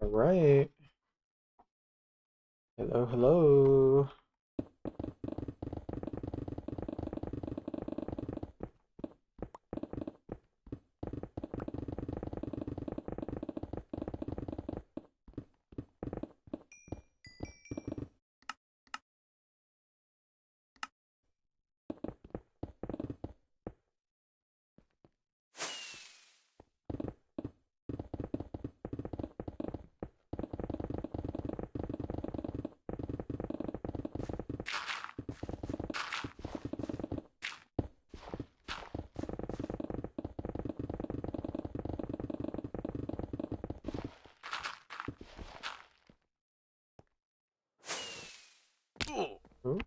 All right. Hello, hello. Ooh.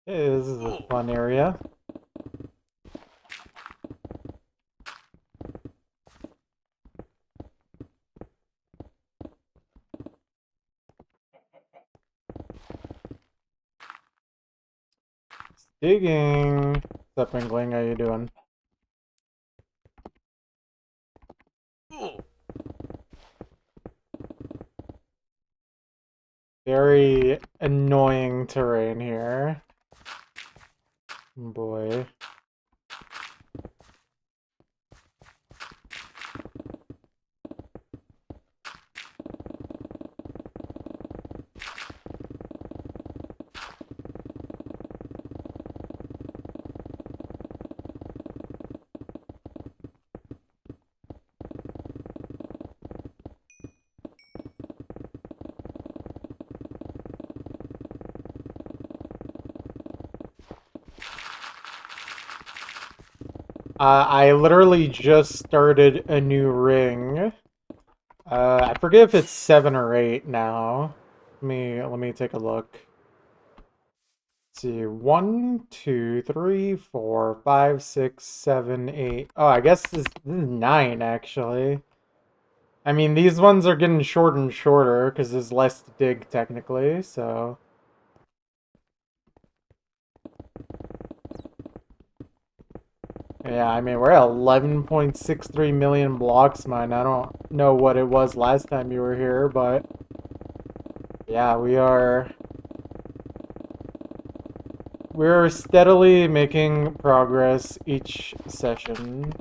Hey, this is a fun area. Digging. What's up, Inkling? How you doing? Very annoying terrain here. Boy. I literally just started a new ring. I forget if it's 7 or 8 now. Let me take a look. Let's see, 1, 2, 3, 4, 5, 6, 7, 8. Oh, I guess this is 9 actually. I mean, these ones are getting shorter and shorter because there's less to dig technically, so. Yeah, I mean, we're at 11.63 million blocks mine. I don't know what it was last time you were here, but yeah, we're steadily making progress each session.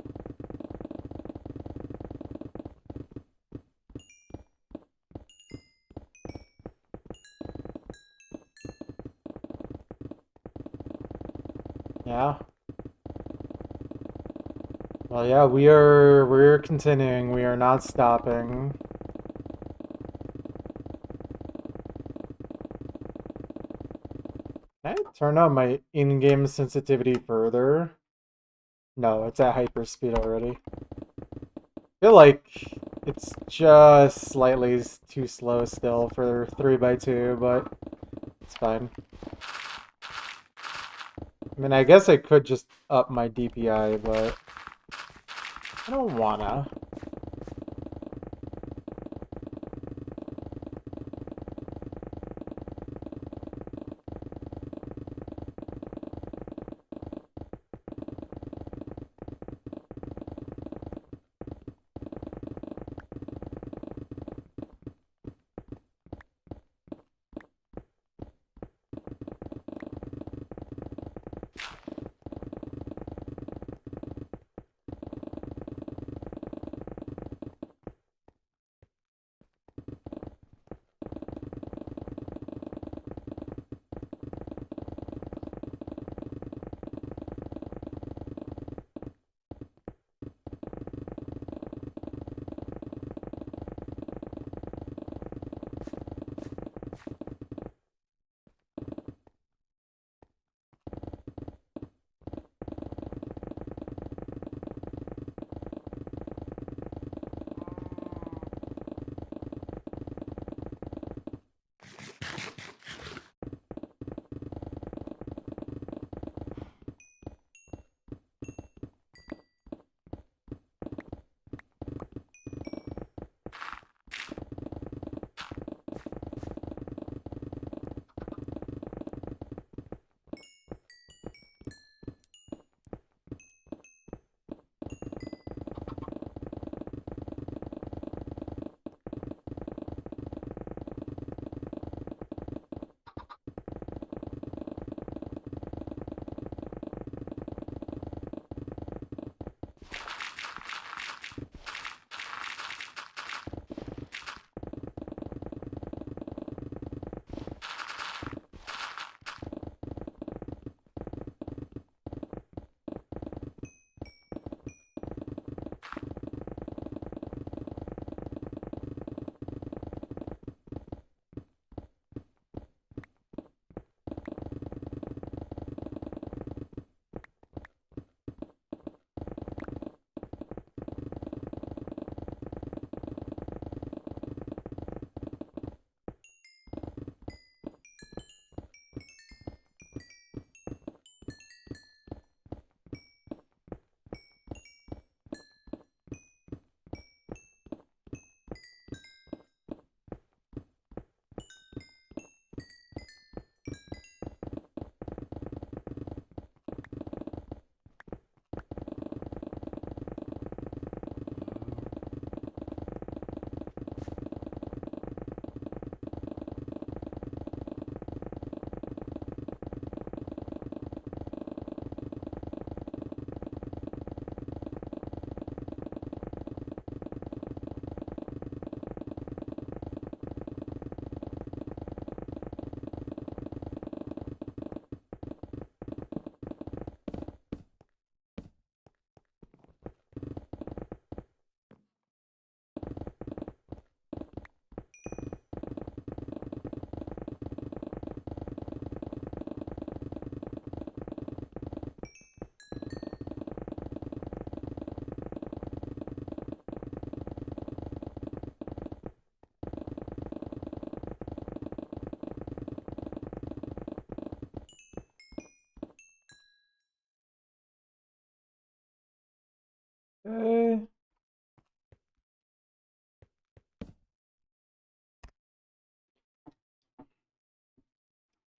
Yeah. Well, yeah, we're continuing. We are not stopping. Can I turn on my in-game sensitivity further? No, it's at hyperspeed already. I feel like it's just slightly too slow still for 3x2, but it's fine. I mean, I guess I could just up my DPI, but I don't wanna.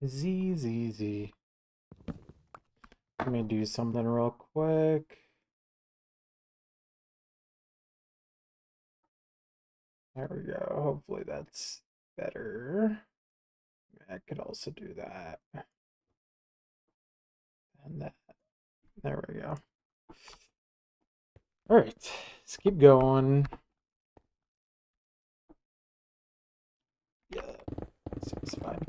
Z, Z, Z. Let me do something real quick. There we go. Hopefully that's better. I could also do that. And that. There we go. All right, let's keep going. Yeah, seems fine.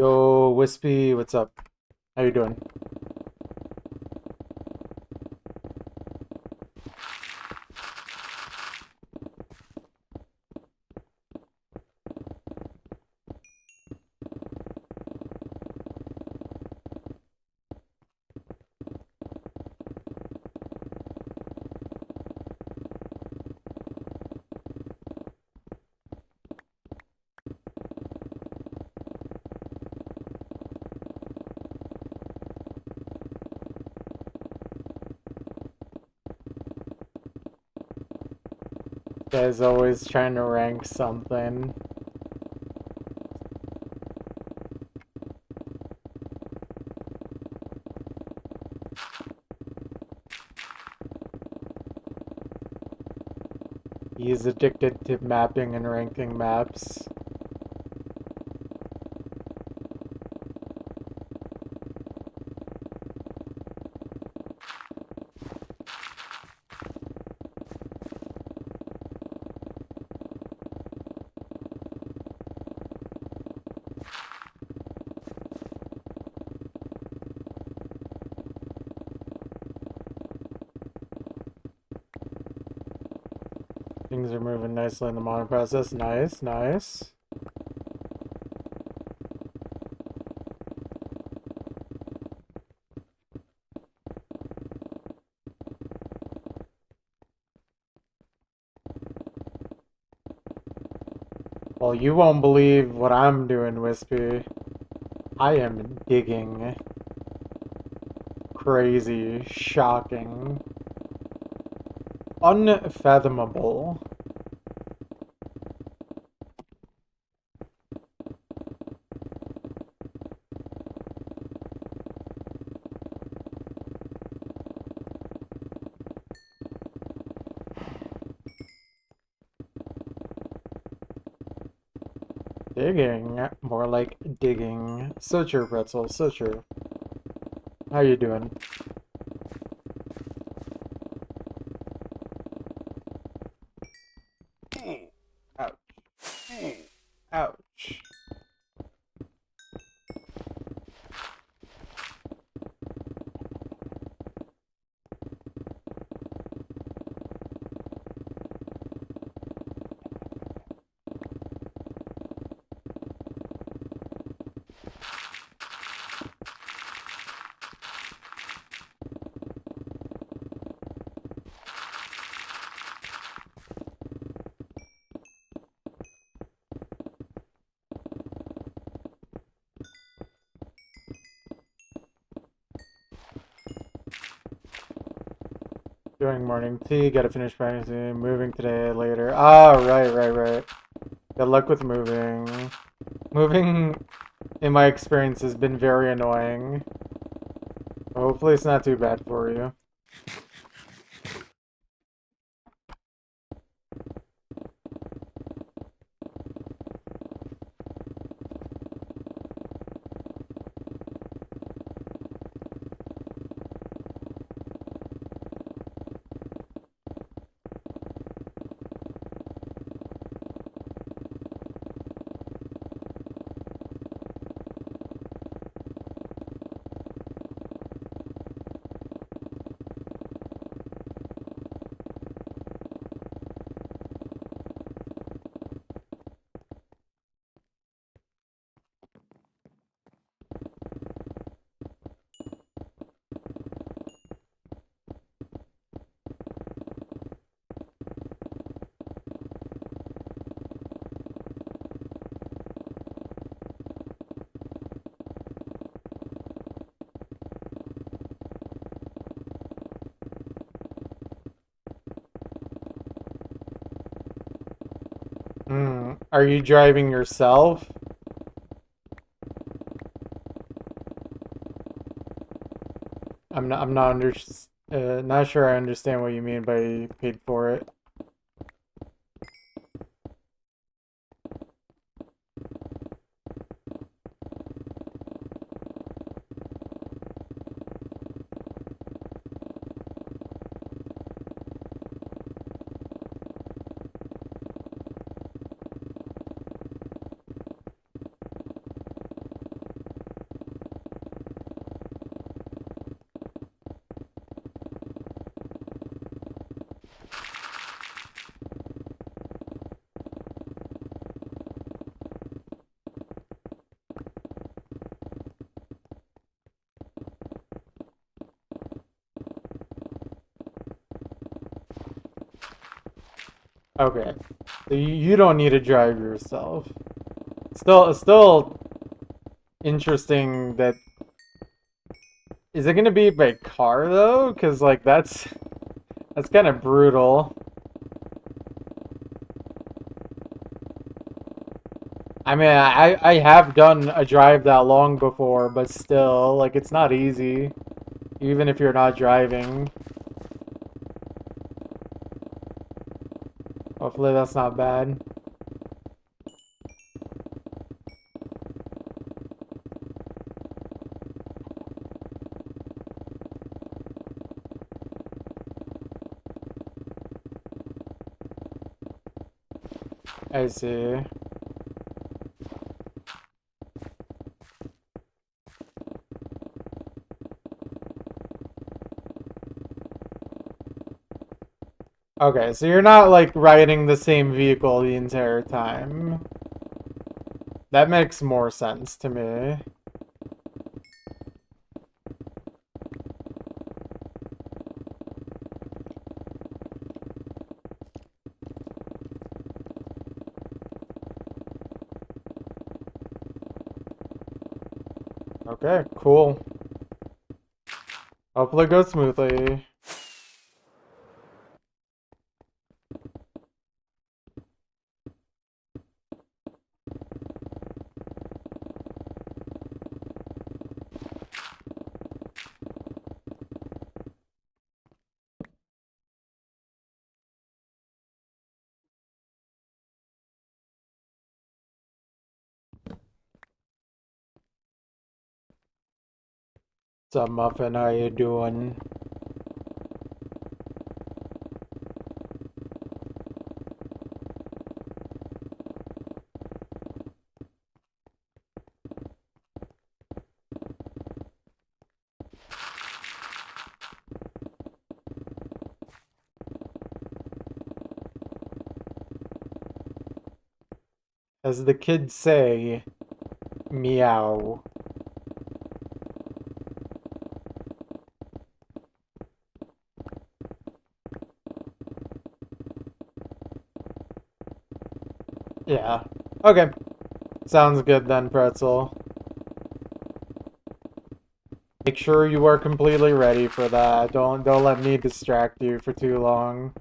Yo, Wispy, what's up? How you doing? Guy's always trying to rank something. He's addicted to mapping and ranking maps. Things are moving nicely in the modding process. Nice, nice. Well, you won't believe what I'm doing, Wispy. I am digging. Crazy, shocking, unfathomable. Digging, more like digging. So true, Pretzel, so true. How you doing? Ouch. Ouch. Doing morning tea, gotta finish practicing, moving today, later. Ah, right. Good luck with moving. Moving, in my experience, has been very annoying. Hopefully it's not too bad for you. Are you driving yourself? Not sure I understand what you mean by paid for it. Okay. So you don't need to drive yourself. Still interesting that... Is it gonna be by car though? Cause like that's kind of brutal. I mean, I have done a drive that long before, but still, like it's not easy, even if you're not driving. Hopefully that's not bad. I see. Okay, so you're not like riding the same vehicle the entire time. That makes more sense to me. Okay, cool. Hopefully it goes smoothly. What's up, Muffin? How you doing? As the kids say, meow. Yeah. Okay. Sounds good then, Pretzel. Make sure you are completely ready for that. Don't let me distract you for too long.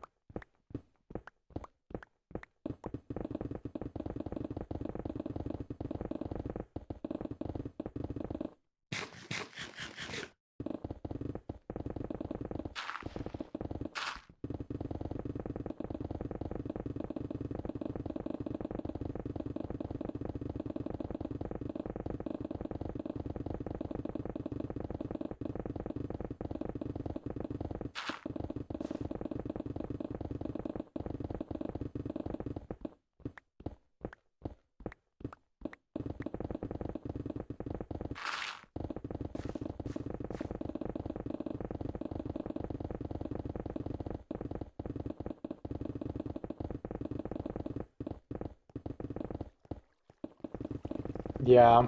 Yeah.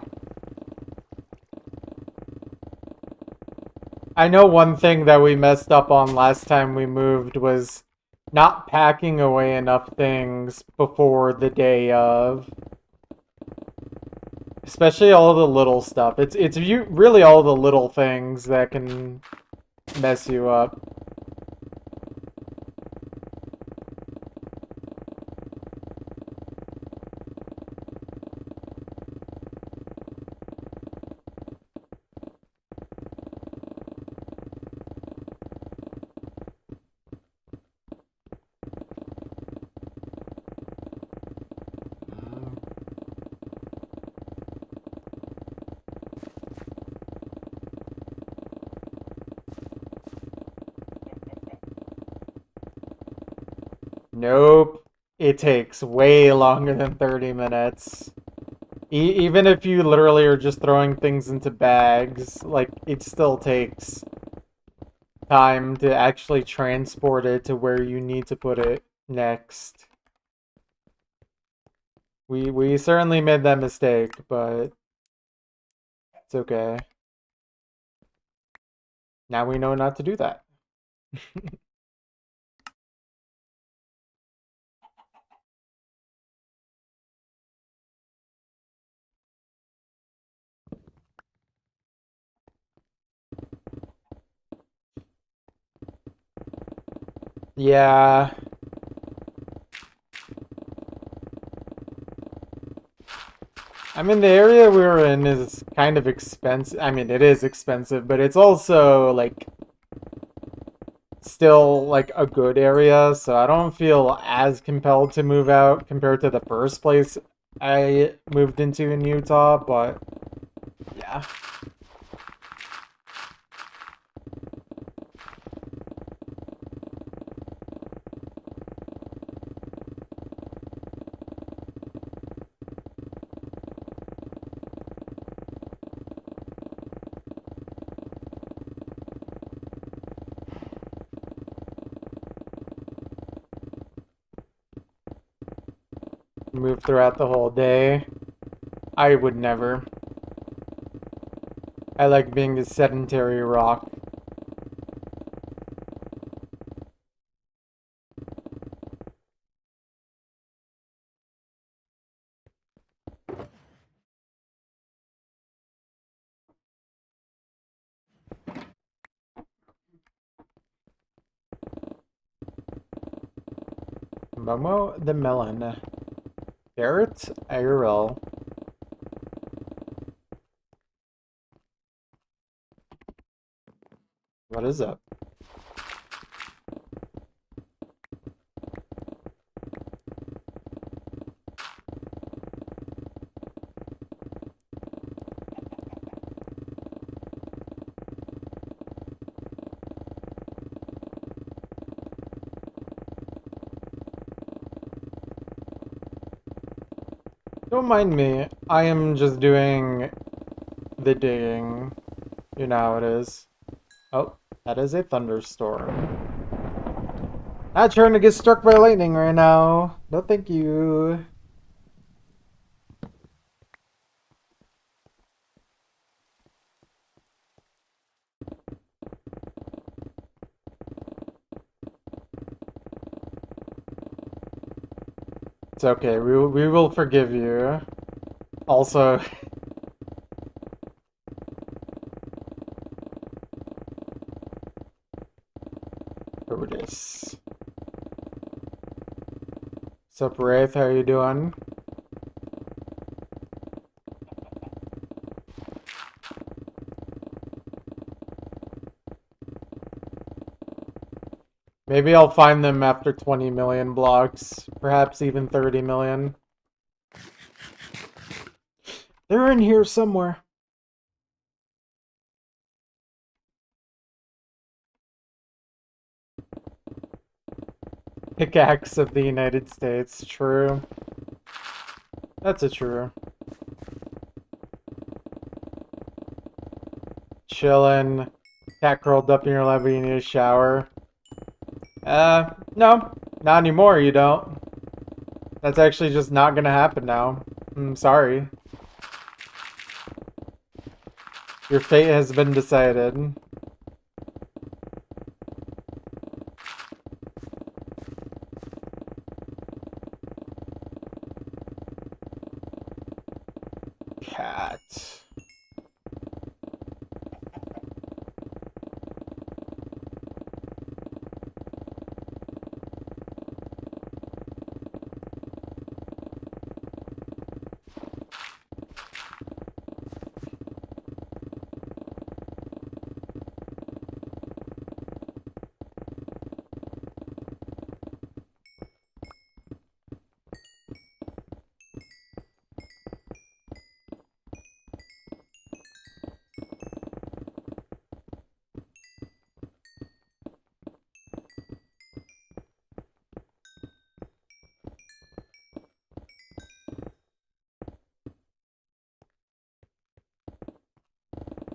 I know one thing that we messed up on last time we moved was not packing away enough things before the day of. Especially all the little stuff. It's you really all the little things that can mess you up. Nope. It takes way longer than 30 minutes. Even if you literally are just throwing things into bags, like, it still takes time to actually transport it to where you need to put it next. We certainly made that mistake, but it's okay. Now we know not to do that. Yeah. I mean, the area we're in is kind of expensive. I mean, it is expensive, but it's also, like, still, like, a good area, so I don't feel as compelled to move out compared to the first place I moved into in Utah, but yeah. move throughout the whole day. I would never. I like being a sedentary rock. Momo the Melon. Barrett IRL. What is up? Don't mind me. I am just doing the digging. You know how it is. Oh, that is a thunderstorm. Not trying to get struck by lightning right now. No, thank you. It's okay. We will forgive you. Also, Otis. What's up, Wraith? How you doing? Maybe I'll find them after 20 million blocks. Perhaps even 30 million. They're in here somewhere. Pickaxe of the United States. True. That's a true. Chillin'. Cat curled up in your lap, you need a shower. No. Not anymore, you don't. That's actually just not gonna happen now. I'm sorry. Your fate has been decided. Cat.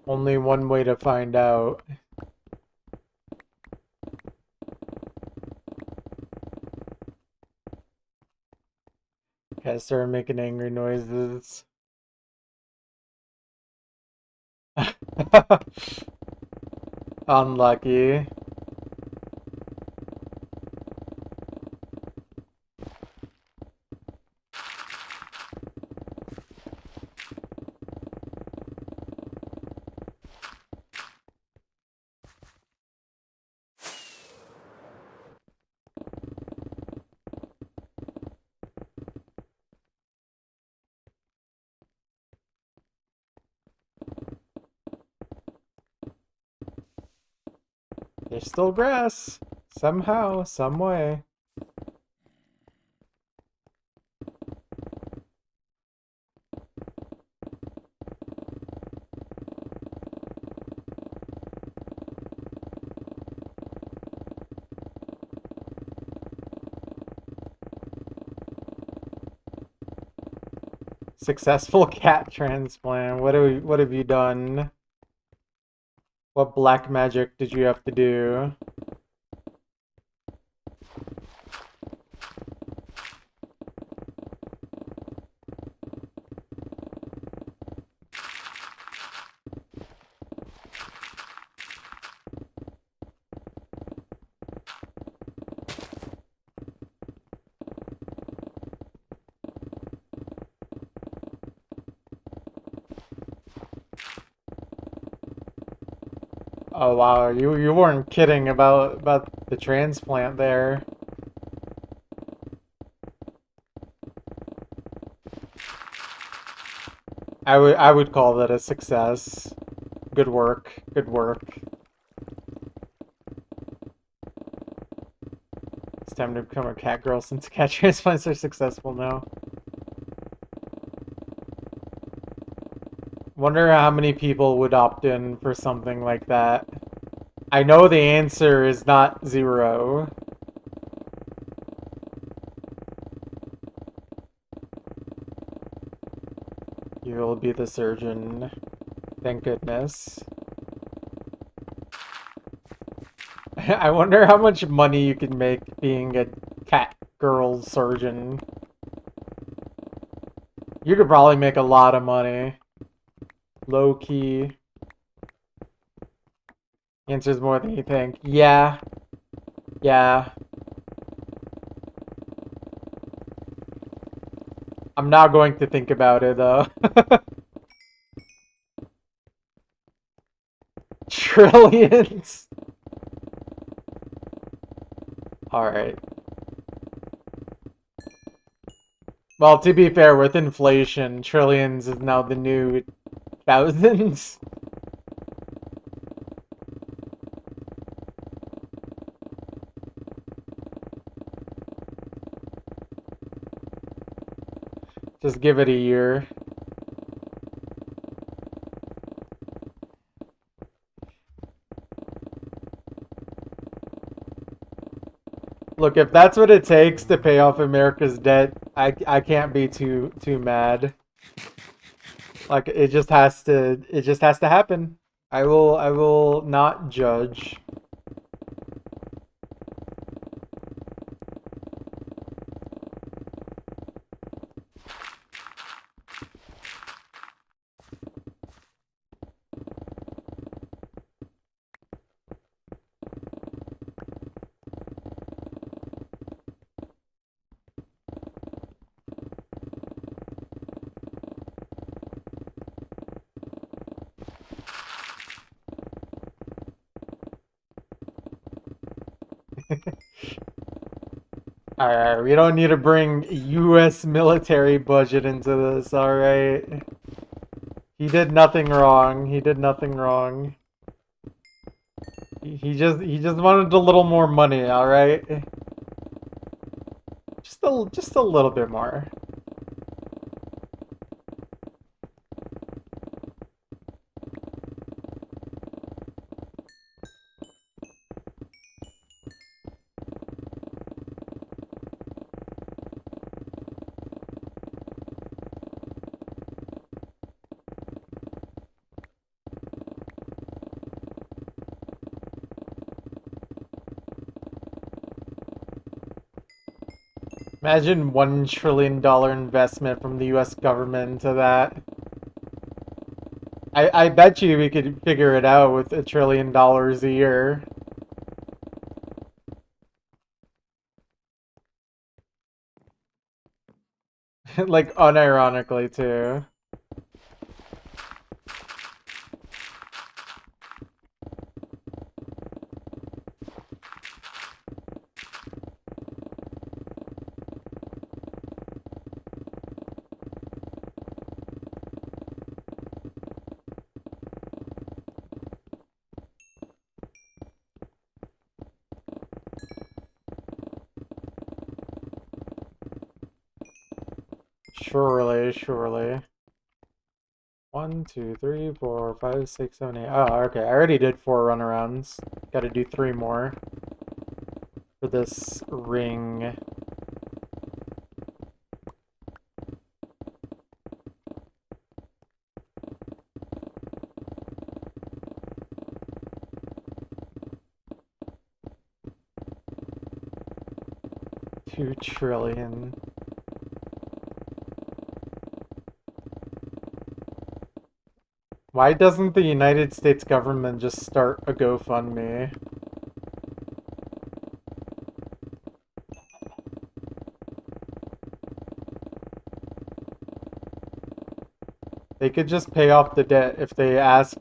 Only one way to find out. Okay, I started making angry noises. Unlucky. There's still grass. Somehow, some way. Successful cat transplant. What have you done? What black magic did you have to do? Oh wow, you weren't kidding about the transplant there. I would call that a success. Good work. Good work. It's time to become a cat girl since cat transplants are successful now. Wonder how many people would opt in for something like that. I know the answer is not 0. You'll be the surgeon. Thank goodness. I wonder how much money you can make being a cat girl surgeon. You could probably make a lot of money. Low key. Answers more than you think. Yeah. Yeah. I'm not going to think about it though. Trillions. Alright. Well, to be fair, with inflation, trillions is now the new thousands. Just give it a year. Look, if that's what it takes to pay off America's debt, I can't be too mad. Like it just has to happen. I will not judge. Alright, we don't need to bring US military budget into this, alright? He did nothing wrong. He did nothing wrong. He just wanted a little more money, alright? Just a little bit more. Imagine $1 trillion investment from the US government into that. I bet you we could figure it out with $1 trillion a year. Like, unironically, too. Surely, surely. 1, 2, 3, 4, 5, 6, 7, 8. Oh, okay. I already did 4 runarounds. Gotta do 3 more for this ring. $2 trillion. Why doesn't the United States government just start a GoFundMe? They could just pay off the debt if they ask.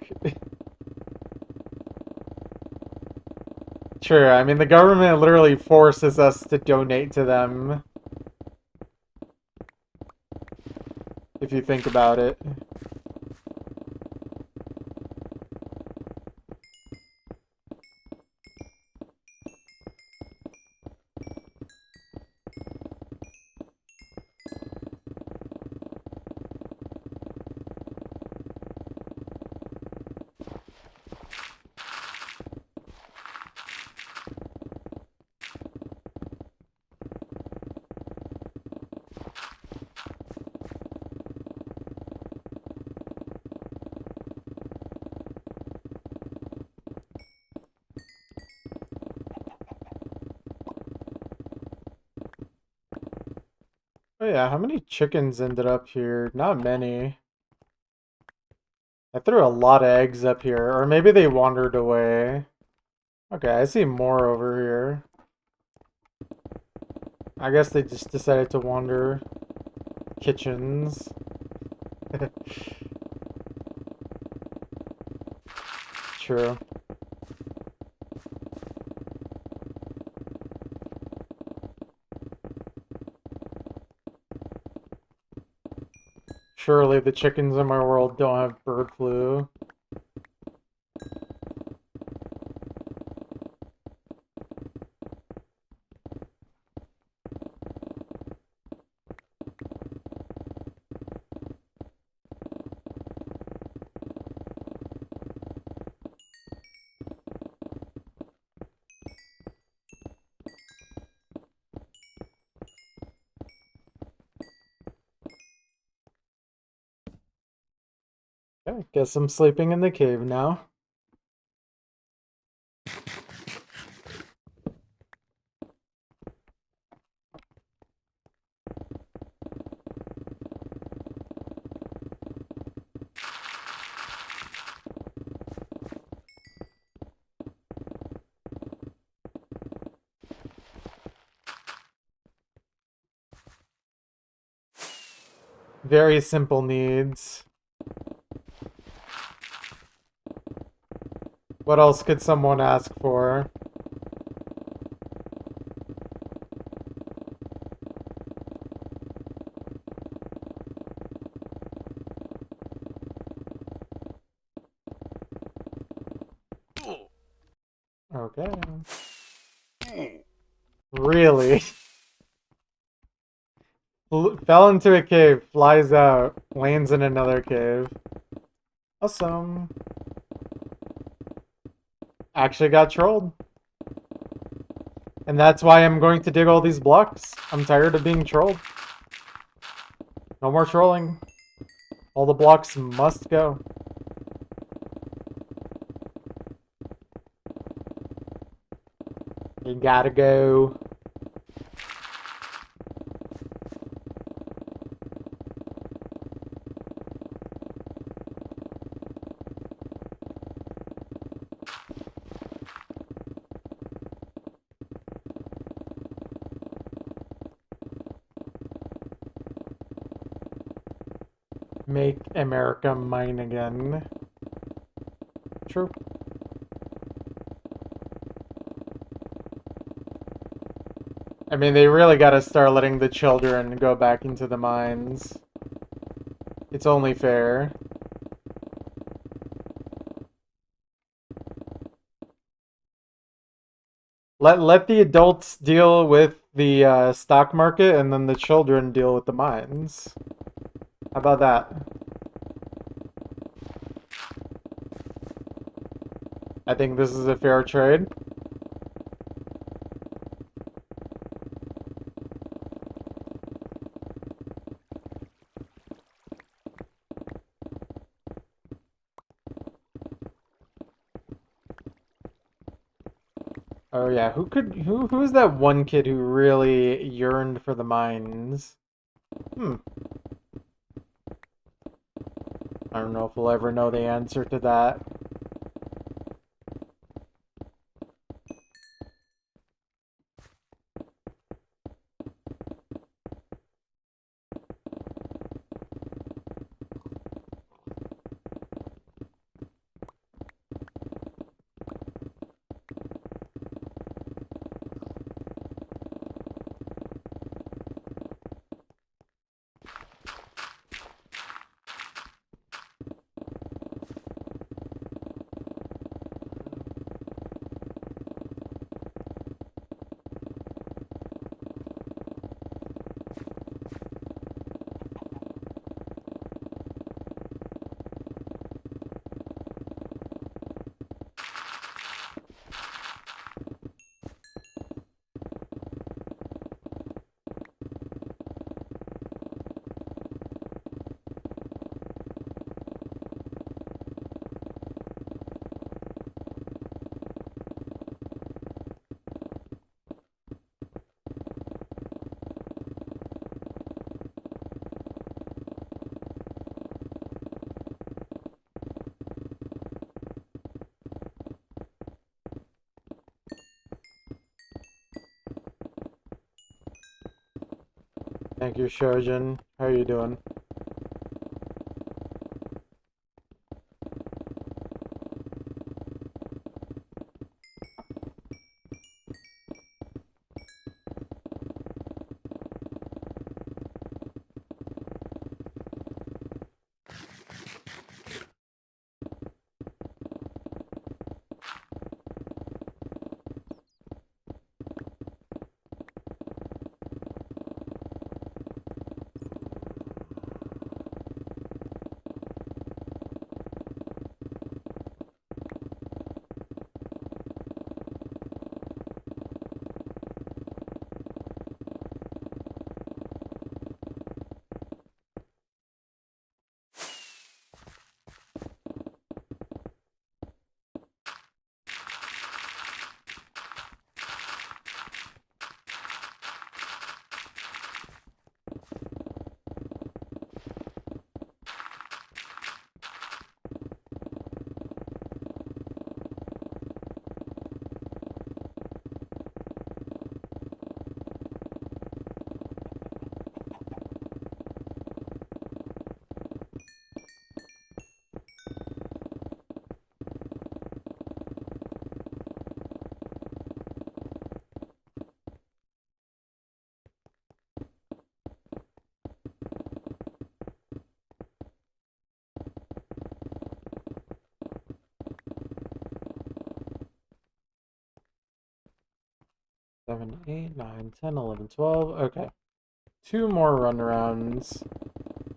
True. I mean, the government literally forces us to donate to them, if you think about it. Oh yeah, how many chickens ended up here? Not many. I threw a lot of eggs up here, or maybe they wandered away. Okay, I see more over here. I guess they just decided to wander. Kitchens. True. Surely the chickens in my world don't have bird flu. Okay, guess I'm sleeping in the cave now. Very simple needs. What else could someone ask for? Okay. Really? Fell into a cave, flies out, lands in another cave. Awesome. Actually got trolled. And that's why I'm going to dig all these blocks. I'm tired of being trolled. No more trolling. All the blocks must go. You gotta go. Make America mine again. True. I mean, they really gotta start letting the children go back into the mines. It's only fair. Let the adults deal with the stock market, and then the children deal with the mines. How about that? I think this is a fair trade. Oh yeah, who's that one kid who really yearned for the mines? Hmm. I don't know if we'll ever know the answer to that. Thank you, Shojin. How are you doing? Seven, 8, 9, 10, 11, 12. Okay. 2 more runarounds.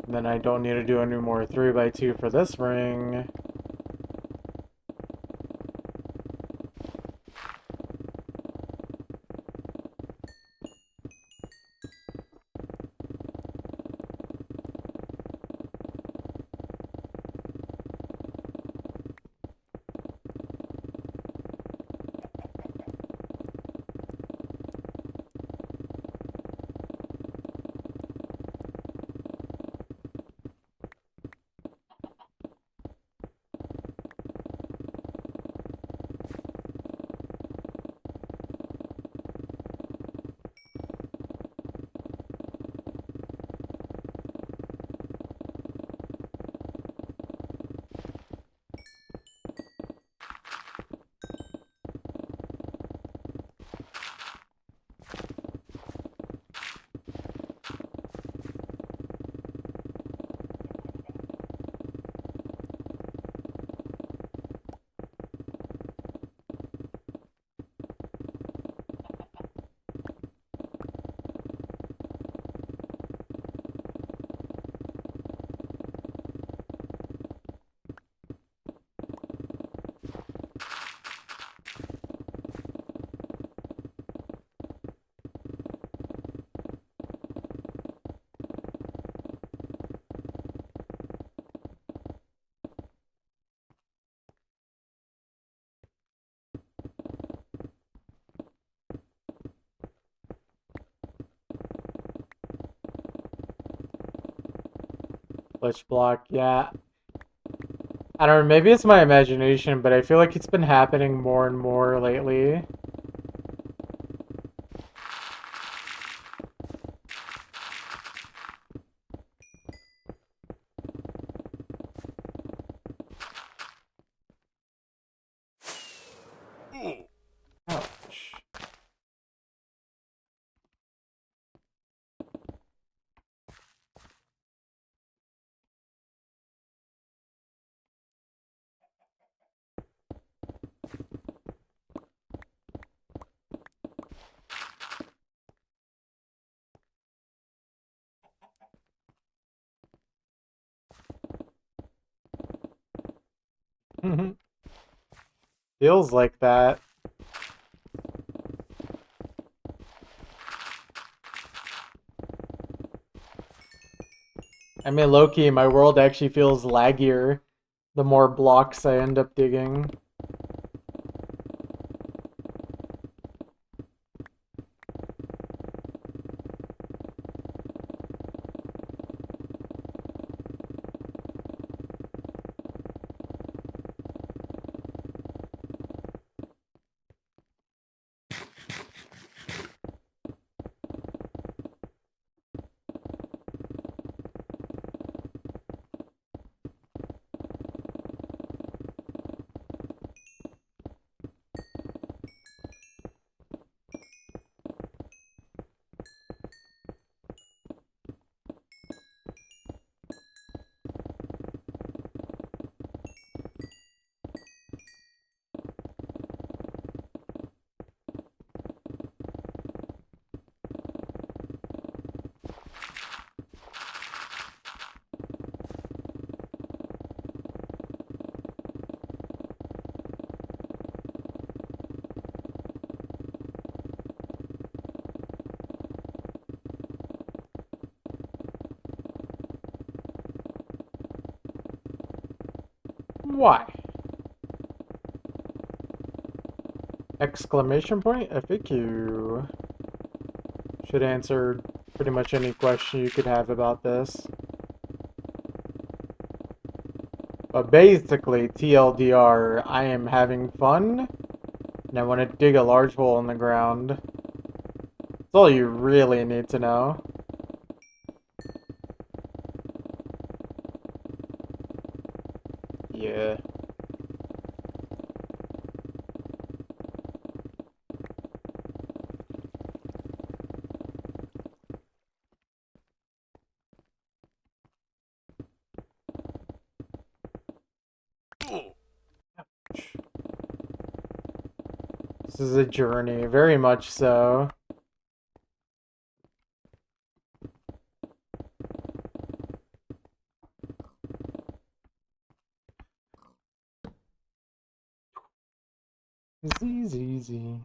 And then I don't need to do any more 3x2 for this ring. Glitch block, yeah. I don't know, maybe it's my imagination, but I feel like it's been happening more and more lately. Ouch. Feels like that. I mean, low-key, my world actually feels laggier the more blocks I end up digging. why? Exclamation point FAQ. Should answer pretty much any question you could have about this. But basically, TLDR, I am having fun, and I want to dig a large hole in the ground. That's all you really need to know. Yeah. This is a journey, very much so. Easy.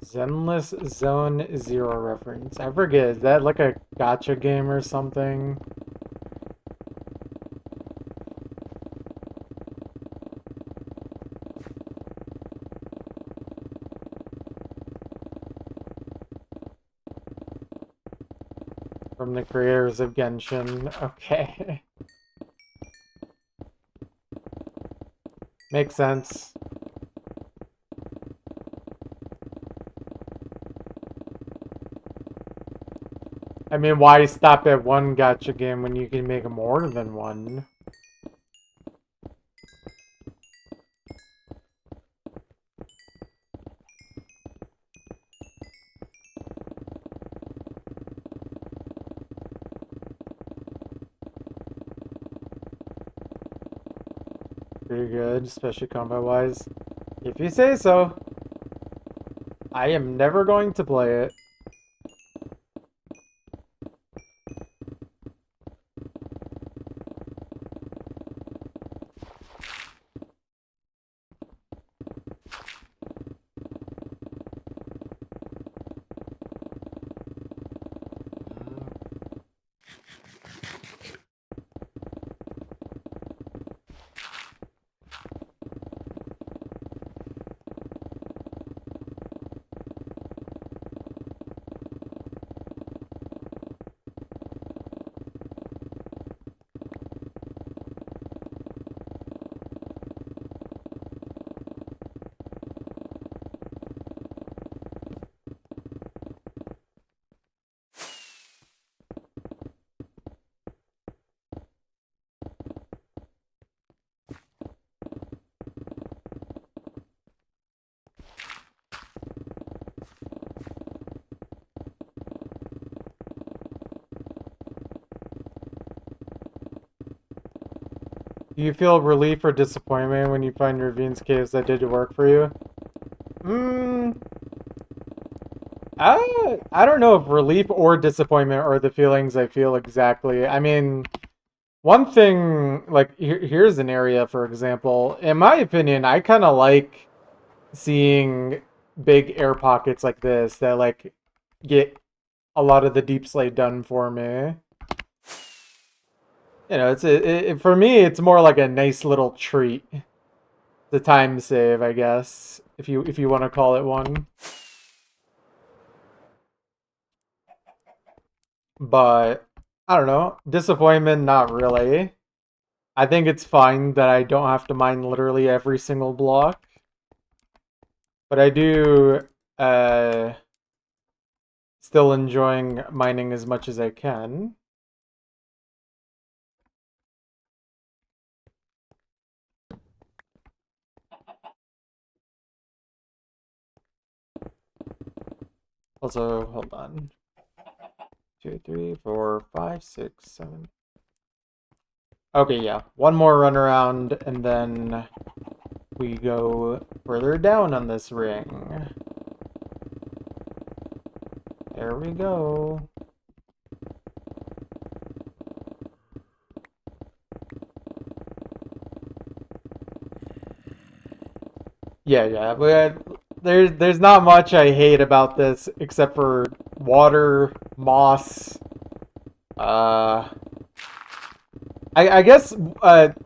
Zenless Zone Zero reference. I forget, is that like a gacha game or something? From the creators of Genshin. Okay. Makes sense. I mean, why stop at one gacha game when you can make more than one? Pretty good, especially combat-wise. If you say so. I am never going to play it. Do you feel relief or disappointment when you find Ravine's caves that did work for you? I don't know if relief or disappointment are the feelings I feel exactly. I mean, one thing, like, here's an area, for example. In my opinion, I kind of like seeing big air pockets like this that, like, get a lot of the deep slate done for me. You know, for me, it's more like a nice little treat. The time save, I guess, if you want to call it one. But I don't know, disappointment, not really. I think it's fine that I don't have to mine literally every single block. But I do still enjoying mining as much as I can. Also, hold on. 2, 3, 4, 5, 6, 7. Okay, yeah. One more run around, and then we go further down on this ring. There we go. Yeah. But there's not much I hate about this except for water, moss. Uh, I guess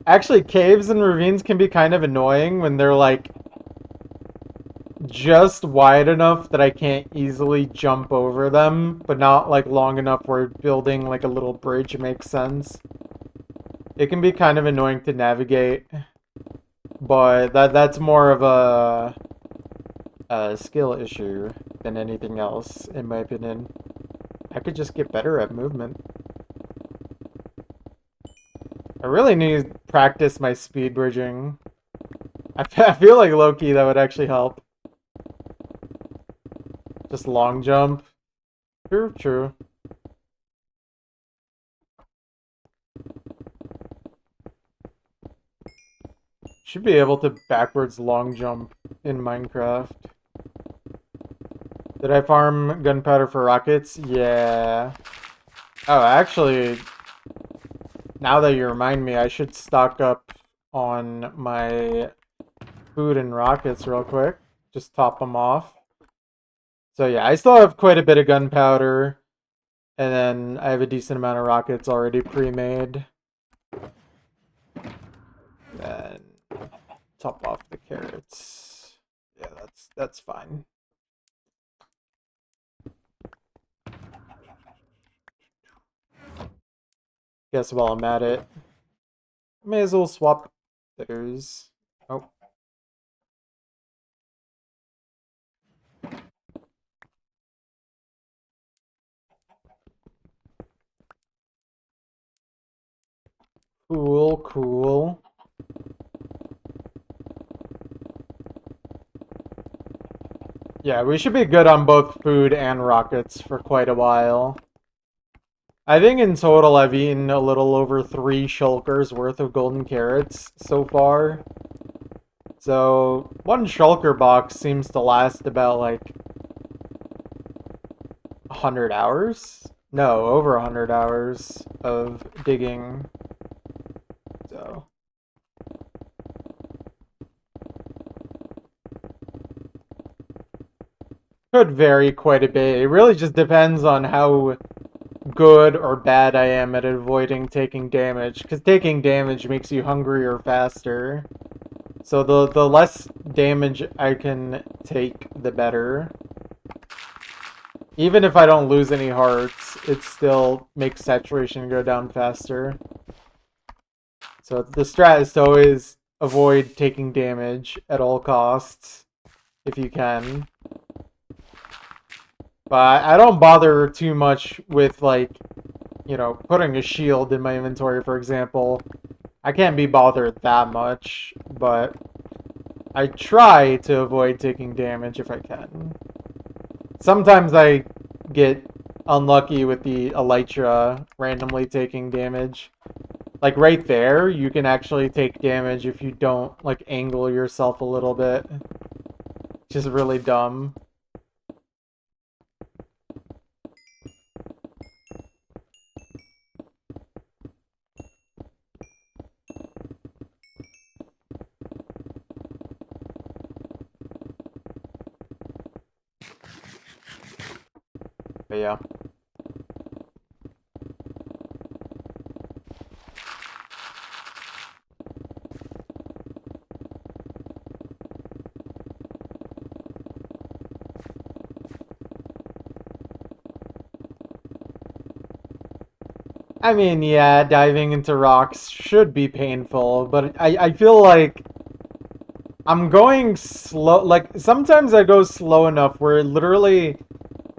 actually caves and ravines can be kind of annoying when they're like just wide enough that I can't easily jump over them, but not like long enough where building like a little bridge makes sense. It can be kind of annoying to navigate, but that's more of a skill issue than anything else, in my opinion. I could just get better at movement. I really need to practice my speed bridging. I feel like low-key that would actually help. Just long jump. True. Should be able to backwards long jump in Minecraft. Did I farm gunpowder for rockets? Yeah. Oh, actually, now that you remind me, I should stock up on my food and rockets real quick. Just top them off. So yeah, I still have quite a bit of gunpowder. And then I have a decent amount of rockets already pre-made. Then top off the carrots. Yeah, that's fine. Guess while I'm at it, may as well swap those. Oh. Cool. Yeah, we should be good on both food and rockets for quite a while. I think in total I've eaten a little over 3 shulkers worth of golden carrots so far. So, one shulker box seems to last about like 100 hours? No, over 100 hours of digging. So, could vary quite a bit. It really just depends on how good or bad I am at avoiding taking damage, because taking damage makes you hungrier faster. So the less damage I can take, the better. Even if I don't lose any hearts, it still makes saturation go down faster. So the strat is to always avoid taking damage at all costs, if you can. But I don't bother too much with, like, you know, putting a shield in my inventory, for example. I can't be bothered that much, but I try to avoid taking damage if I can. Sometimes I get unlucky with the Elytra randomly taking damage. Like right there, you can actually take damage if you don't, like, angle yourself a little bit. Which is really dumb. But yeah. I mean, yeah, diving into rocks should be painful, but I feel like I'm going slow. Like, sometimes I go slow enough where literally,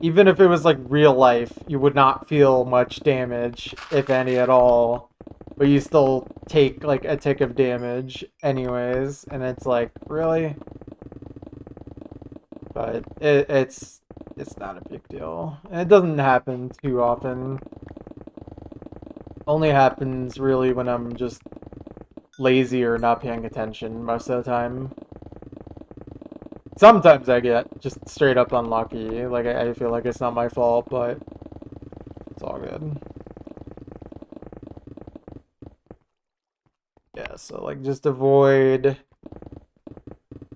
even if it was like real life, you would not feel much damage, if any at all. But you still take like a tick of damage anyways, and it's like, really? But it's not a big deal. And it doesn't happen too often. Only happens really when I'm just lazy or not paying attention most of the time. Sometimes I get just straight up unlucky. Like, I feel like it's not my fault, but it's all good. Yeah, so like just avoid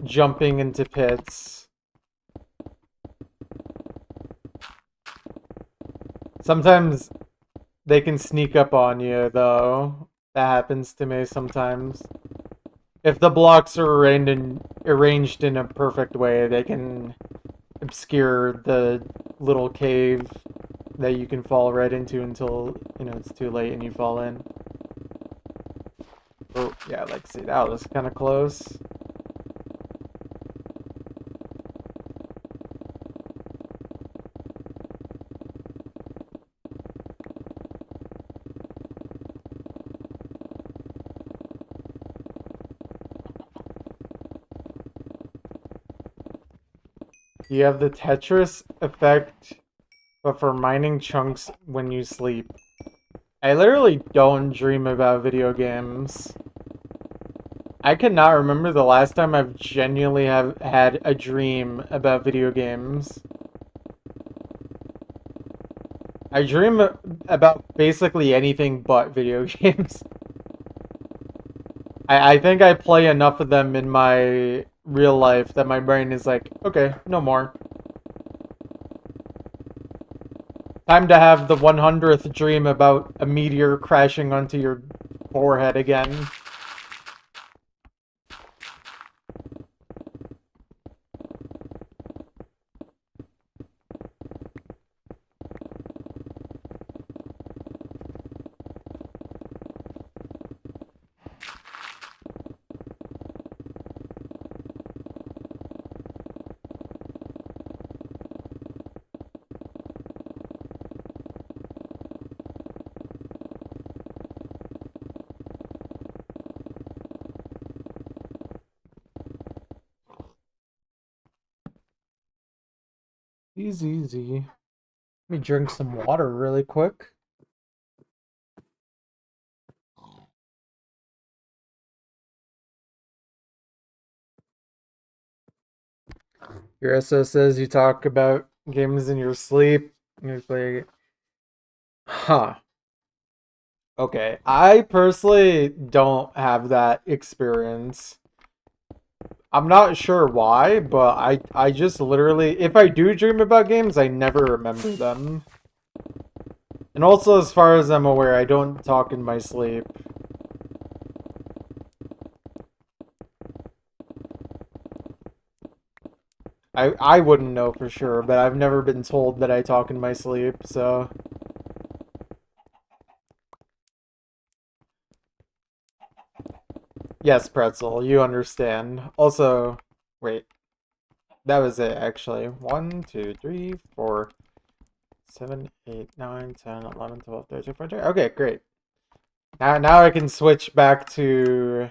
jumping into pits. Sometimes they can sneak up on you, though. That happens to me sometimes. If the blocks are arranged in a perfect way, they can obscure the little cave that you can fall right into until, it's too late and you fall in. Oh, yeah, like, see, that was kind of close. You have the Tetris effect, but for mining chunks when you sleep. I literally don't dream about video games. I cannot remember the last time I've genuinely have had a dream about video games. I dream about basically anything but video games. I think I play enough of them in my real life that my brain is like, okay, no more. Time to have the 100th dream about a meteor crashing onto your forehead again. Easy, easy. Let me drink some water really quick. Your SO says you talk about games in your sleep. You play. Huh. Okay. I personally don't have that experience. I'm not sure why, but I just literally, if I do dream about games, I never remember them. And also, as far as I'm aware, I don't talk in my sleep. I wouldn't know for sure, but I've never been told that I talk in my sleep, so... Yes, Pretzel, you understand. Also, wait. That was it, actually. 1, 2, 3, 4, 7, 8, 9, 10, 11, 12, 13, 14. Okay, great. Now I can switch back to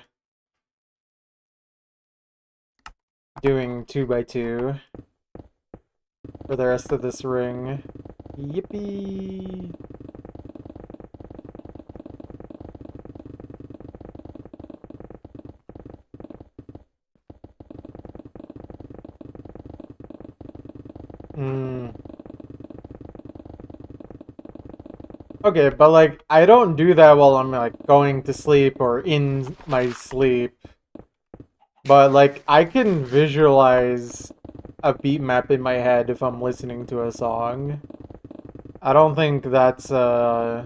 doing 2x2 for the rest of this ring. Yippee! Okay, but like, I don't do that while I'm like going to sleep or in my sleep. But like, I can visualize a beat map in my head if I'm listening to a song. I don't think that's yeah,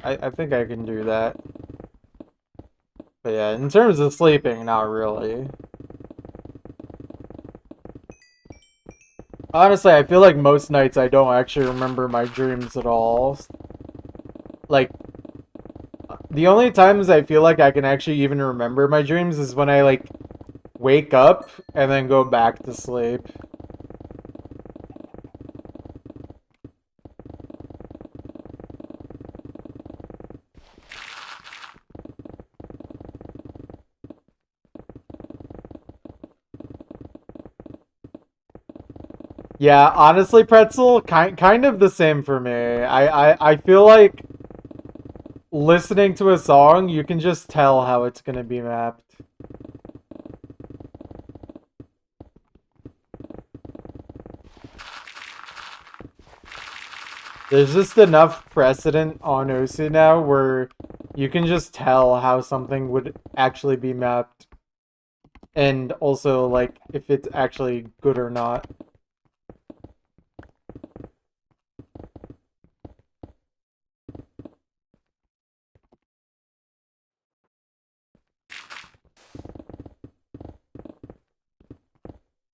I think I can do that. But yeah, in terms of sleeping, not really. Honestly, I feel like most nights I don't actually remember my dreams at all. Like, the only times I feel like I can actually even remember my dreams is when I, like, wake up and then go back to sleep. Yeah, honestly, Pretzel, kind of the same for me. I feel like listening to a song, you can just tell how it's gonna be mapped. There's just enough precedent on OC now where You can just tell how something would actually be mapped. And also, like, if it's actually good or not.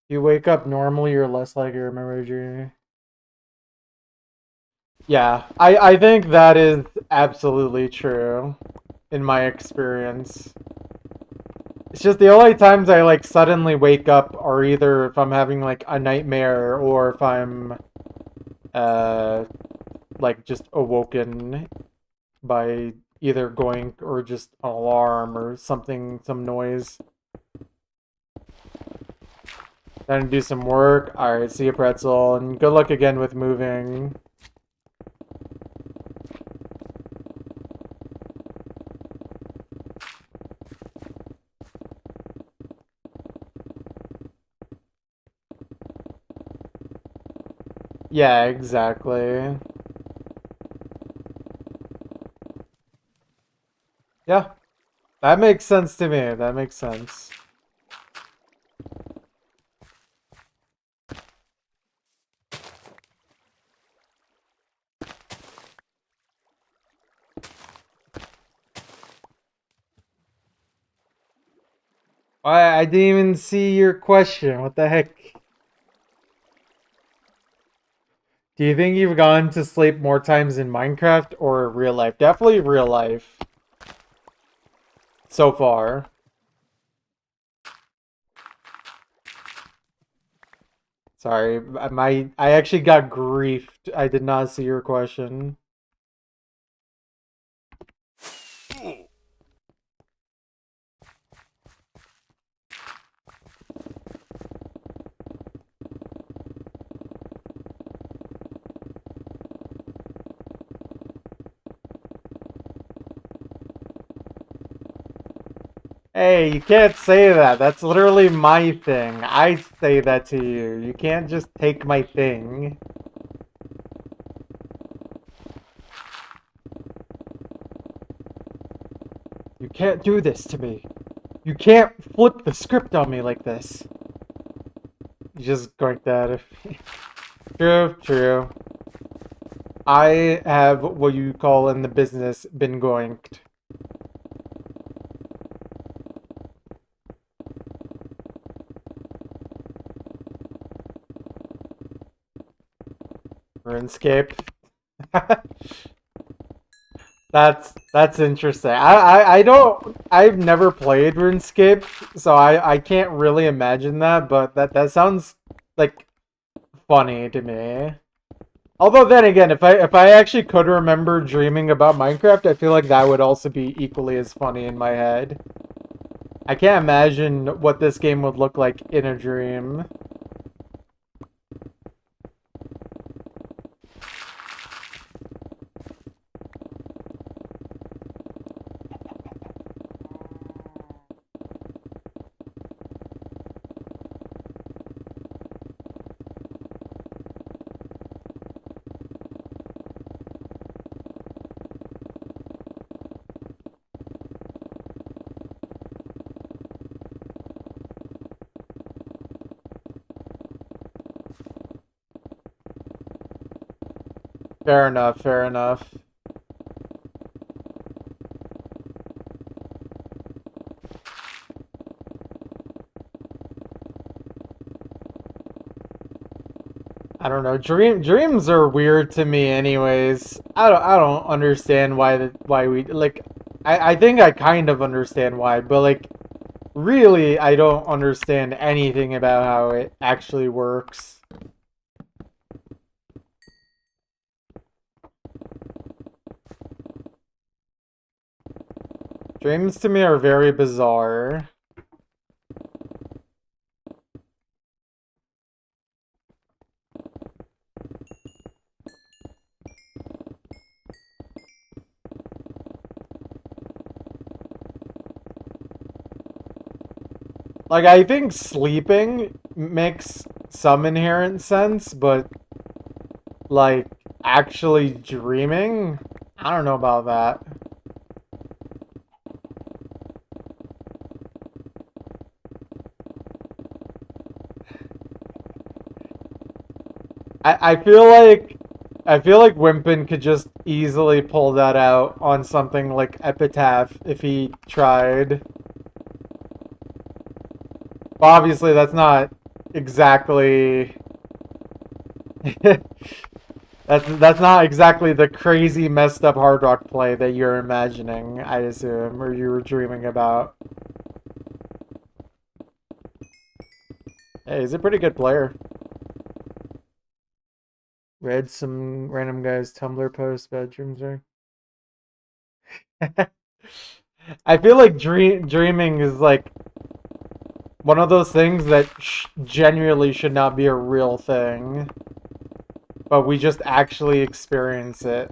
You wake up normally, you're less likely to remember a dream. Yeah, I think that is absolutely true in my experience. It's just the only times I like suddenly wake up are either if I'm having like a nightmare or if I'm uh like just awoken by either going or just an alarm or something, some noise. Then do some work. Alright, see you, Pretzel, and good luck again with moving. Yeah, exactly. Yeah, that makes sense to me. That makes sense. I didn't even see your question. What the heck? Do you think you've gone to sleep more times in Minecraft or real life? Definitely real life. So far. Sorry, I actually got griefed. I did not see your question. Hey, you can't say that. That's literally my thing. I say that to you. You can't just take my thing. You can't do this to me. You can't flip the script on me like this. You just going that. True, true. I have what you call in the business been goinked. RuneScape. That's interesting. I don't I've never played RuneScape, so I can't really imagine that, but that sounds like funny to me. Although then again, if I actually could remember dreaming about Minecraft, I feel like that would also be equally as funny in my head. I can't imagine what this game would look like in a dream. Fair enough, fair enough. I don't know. Dreams are weird to me anyways. I don't understand why we like I think I kind of understand why, but like really I don't understand anything about how it actually works. Dreams to me are very bizarre. Like I think sleeping makes some inherent sense, but like actually dreaming, I don't know about that. I feel like Wimpin could just easily pull that out on something like Epitaph if he tried. But obviously, that's not exactly that's not exactly the crazy messed up hard rock play that you're imagining, I assume, or you were dreaming about. Hey, he's a pretty good player. Read some random guy's Tumblr post about dreams. I feel like dreaming is like one of those things that genuinely should not be a real thing, but we just actually experience it.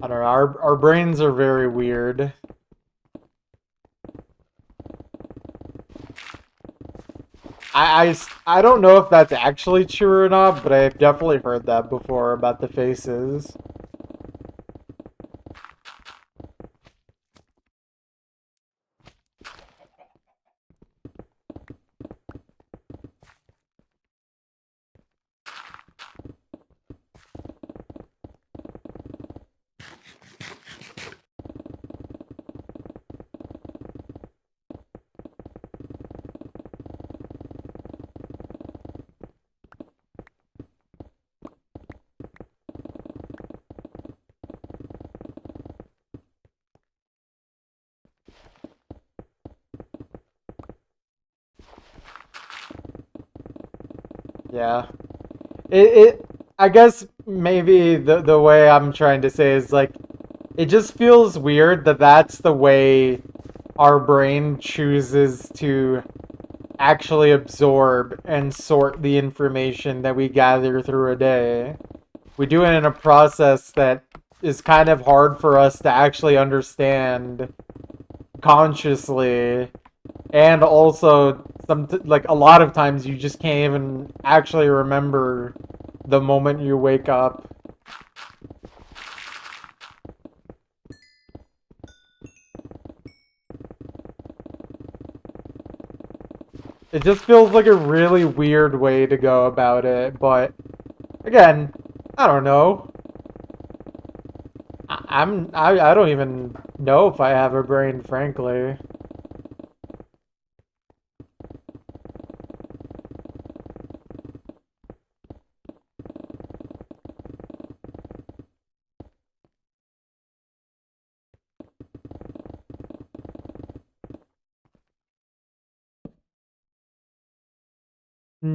I don't know. Our brains are very weird. I don't know if that's actually true or not, but I've definitely heard that before about the faces. Yeah. It I guess maybe the way I'm trying to say is like it just feels weird that that's the way our brain chooses to actually absorb and sort the information that we gather through a day. We do it in a process that is kind of hard for us to actually understand consciously, and also like a lot of times you just can't even actually remember the moment you wake up. It just feels like a really weird way to go about it, but again, I don't know. I don't even know if I have a brain, frankly.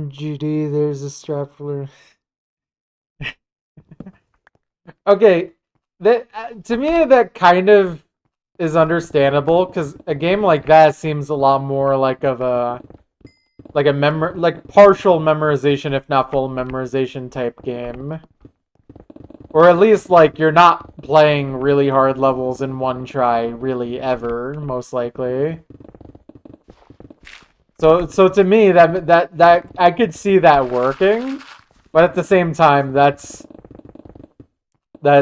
GD, there's a Straffler. Okay, that to me that kind of is understandable because a game like that seems a lot more like a like partial memorization, if not full memorization type game. Or at least like you're not playing really hard levels in one try, really ever, most likely. So to me that I could see that working, but at the same time that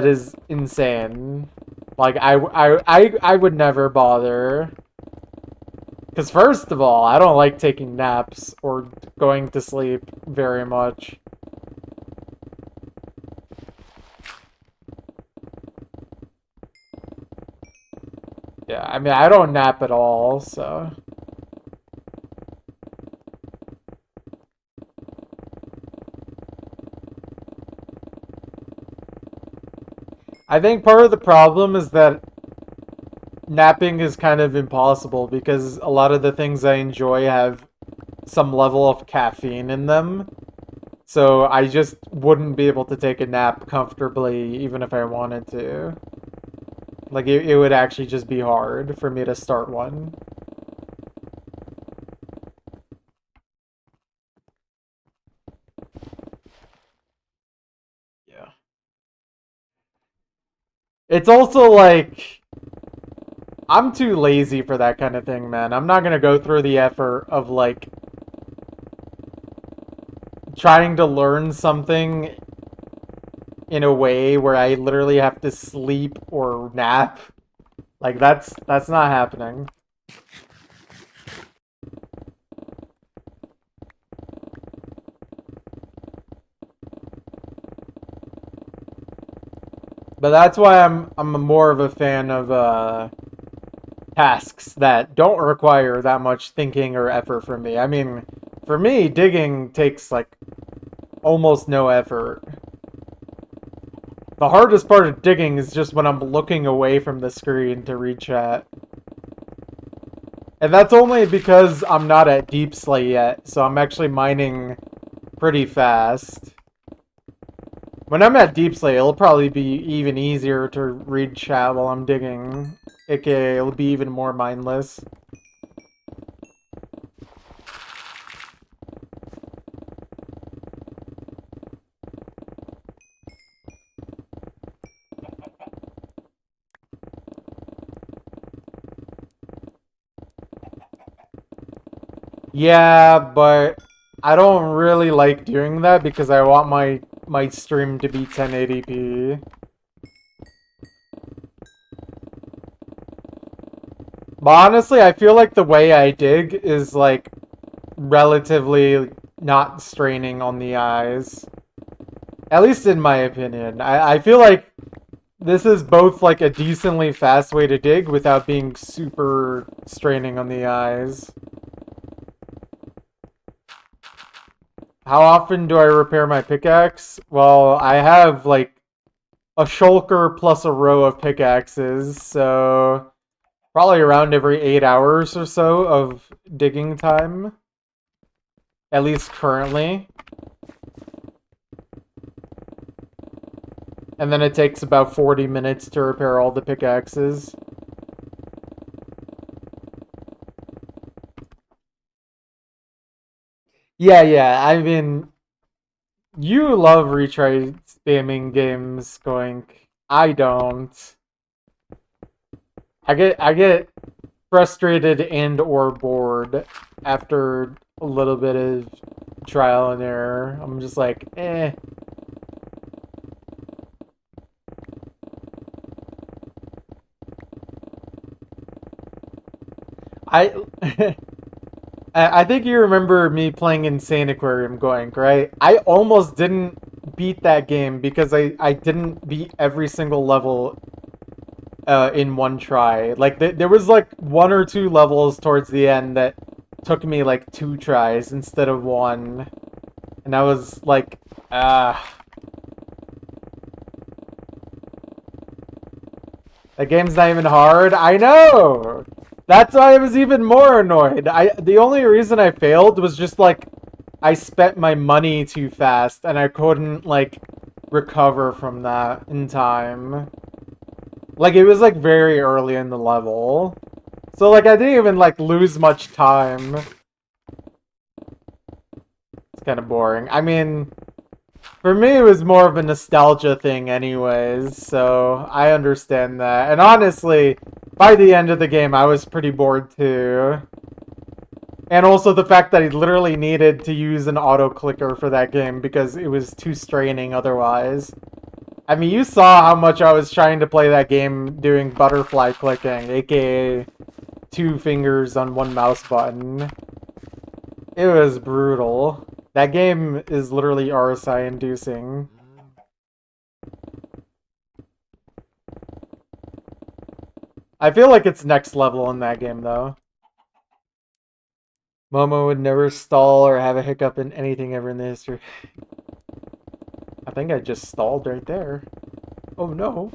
is insane. Like I would never bother. Because first of all, I don't like taking naps or going to sleep very much. Yeah, I mean I don't nap at all, so I think part of the problem is that napping is kind of impossible because a lot of the things I enjoy have some level of caffeine in them. So I just wouldn't be able to take a nap comfortably even if I wanted to. Like it would actually just be hard for me to start one. Yeah. It's also like I'm too lazy for that kind of thing, man. I'm not gonna go through the effort of, like, trying to learn something in a way where I literally have to sleep or nap. Like, that's not happening. But that's why I'm more of a fan of tasks that don't require that much thinking or effort from me. I mean, for me, digging takes like almost no effort. The hardest part of digging is just when I'm looking away from the screen to read chat. And that's only because I'm not at Deep Slate yet, so I'm actually mining pretty fast. When I'm at Deep Slate, it'll probably be even easier to read chat while I'm digging. AKA, it'll be even more mindless. Yeah, but I don't really like doing that because I want my stream to be 1080p. But honestly, I feel like the way I dig is like relatively not straining on the eyes. At least in my opinion. I feel like this is both like a decently fast way to dig without being super straining on the eyes. How often do I repair my pickaxe? Well, I have like a shulker plus a row of pickaxes, so probably around every 8 hours or so of digging time. At least currently. And then it takes about 40 minutes to repair all the pickaxes. Yeah, I mean, you love retry spamming games, Goink. I don't. I get frustrated and or bored after a little bit of trial and error. I'm just like, eh. I I think you remember me playing Insane Aquarium Goink, right? I almost didn't beat that game because I didn't beat every single level in one try. Like there was like one or two levels towards the end that took me like 2 tries instead of one, and I was like, ah, that game's not even hard. I know. That's why I was even more annoyed. The only reason I failed was just like I spent my money too fast and I couldn't like recover from that in time. Like it was like very early in the level. So like I didn't even like lose much time. It's kind of boring. I mean, for me it was more of a nostalgia thing anyways, so I understand that. And honestly, by the end of the game I was pretty bored too. And also the fact that I literally needed to use an auto clicker for that game because it was too straining otherwise. I mean, you saw how much I was trying to play that game doing butterfly clicking, aka 2 fingers on one mouse button. It was brutal. That game is literally RSI inducing. I feel like it's next level in that game though. Momo would never stall or have a hiccup in anything ever in the history. I think I just stalled right there. Oh no.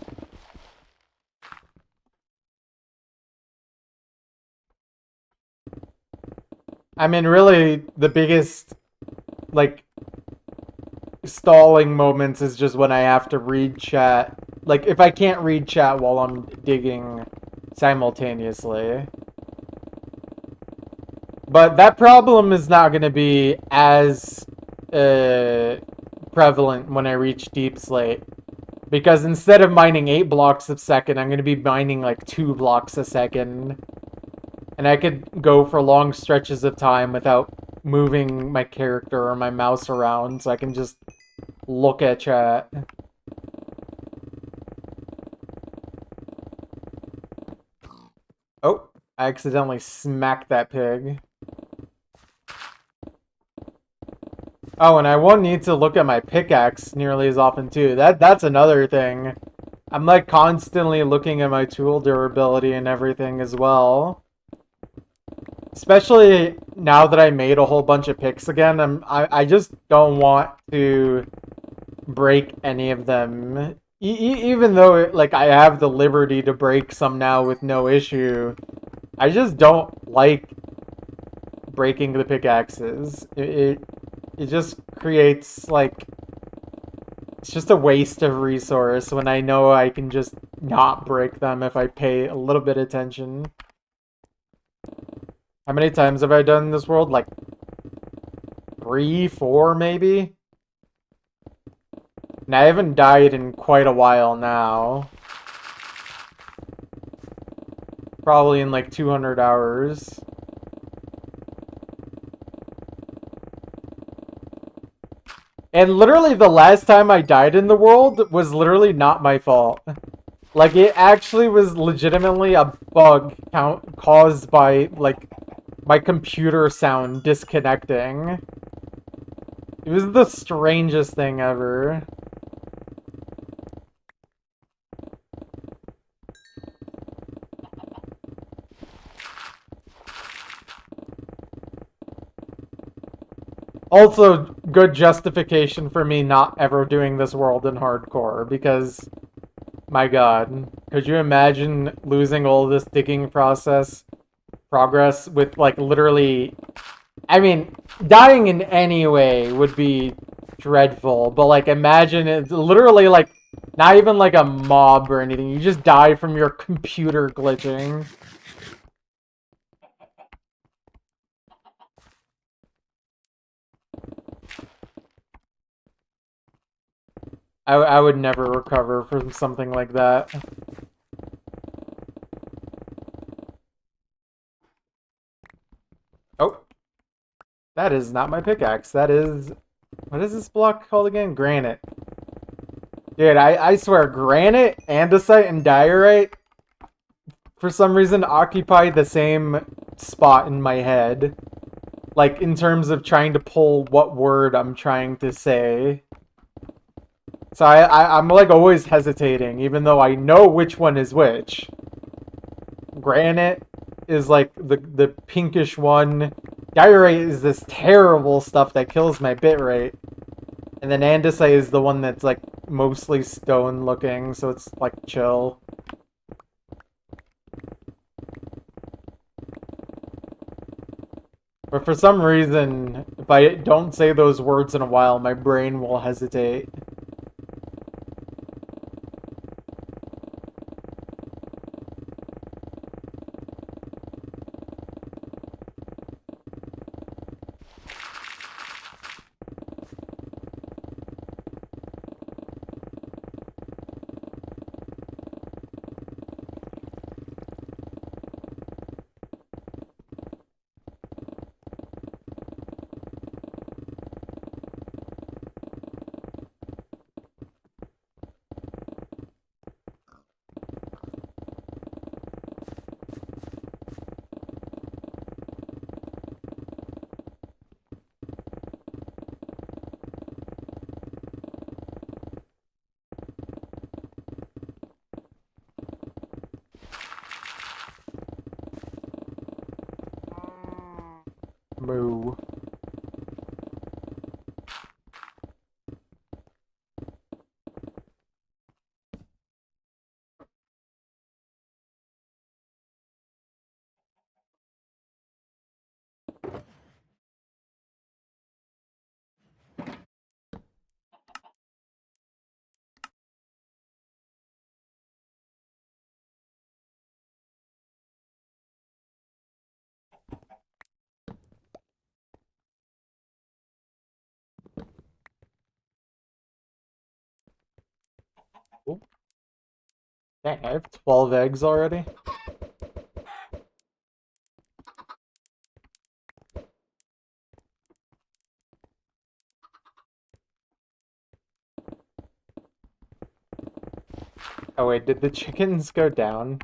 I mean, really, the biggest, like, stalling moments is just when I have to read chat. Like, if I can't read chat while I'm digging simultaneously. But that problem is not going to be as prevalent when I reach Deep Slate. Because instead of mining 8 blocks a second, I'm going to be mining like 2 blocks a second. And I could go for long stretches of time without moving my character or my mouse around, so I can just look at chat. Oh, I accidentally smacked that pig. Oh, and I won't need to look at my pickaxe nearly as often too. That's another thing. I'm like constantly looking at my tool durability and everything as well. Especially now that I made a whole bunch of picks again, I just don't want to break any of them. Even though like I have the liberty to break some now with no issue, I just don't like breaking the pickaxes. It just creates like it's just a waste of resource when I know I can just not break them if I pay a little bit of attention. How many times have I done this world? Like 3, 4 maybe? And I haven't died in quite a while now. Probably in like 200 hours. And literally the last time I died in the world was literally not my fault. Like, it actually was legitimately a bug caused by, like, my computer sound disconnecting. It was the strangest thing ever. Also, good justification for me not ever doing this world in hardcore, because, my god, could you imagine losing all this digging progress with, like, literally... I mean, dying in any way would be dreadful, but, like, imagine it's literally, like, not even, like, a mob or anything. You just die from your computer glitching. I would never recover from something like that. Oh. That is not my pickaxe. That is... What is this block called again? Granite. Dude, I swear, granite, andesite, and diorite, for some reason, occupy the same spot in my head. Like, in terms of trying to pull what word I'm trying to say. So I'm like always hesitating, even though I know which one is which. Granite is like the pinkish one. Diorite is this terrible stuff that kills my bitrate. And then andesite is the one that's like mostly stone looking, so it's like chill. But for some reason, if I don't say those words in a while, my brain will hesitate. Moo. Oh, dang, I have 12 eggs already. Oh wait, did the chickens go down?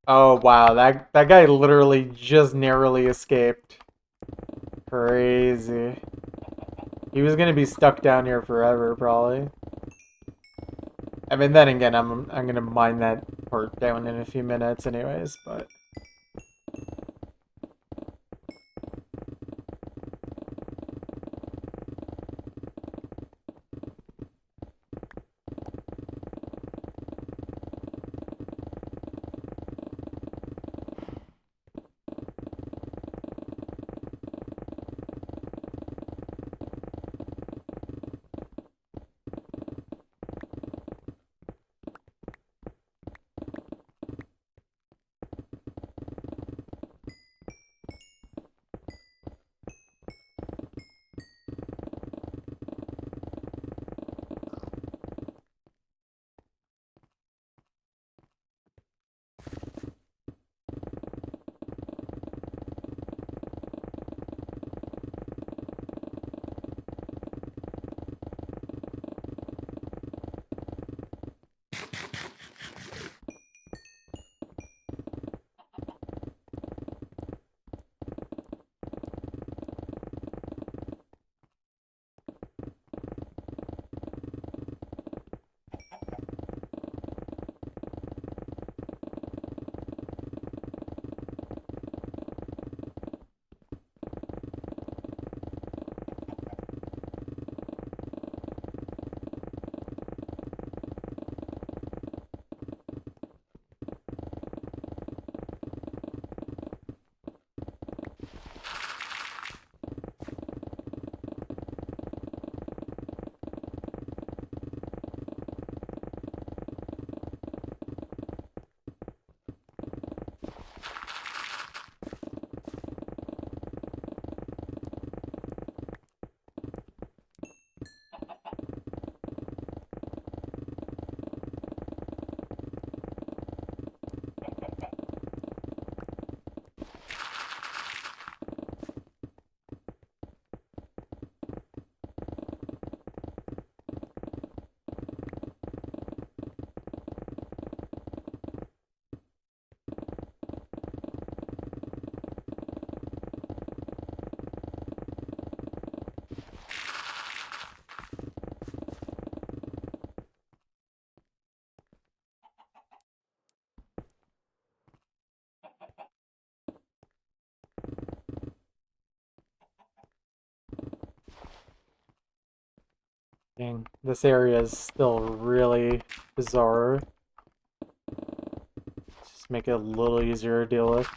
Oh wow, that guy literally just narrowly escaped. Crazy. He was gonna be stuck down here forever, probably. I mean, then again, I'm gonna mine that part down in a few minutes, anyways. But dang, this area is still really bizarre. Just make it a little easier to deal with.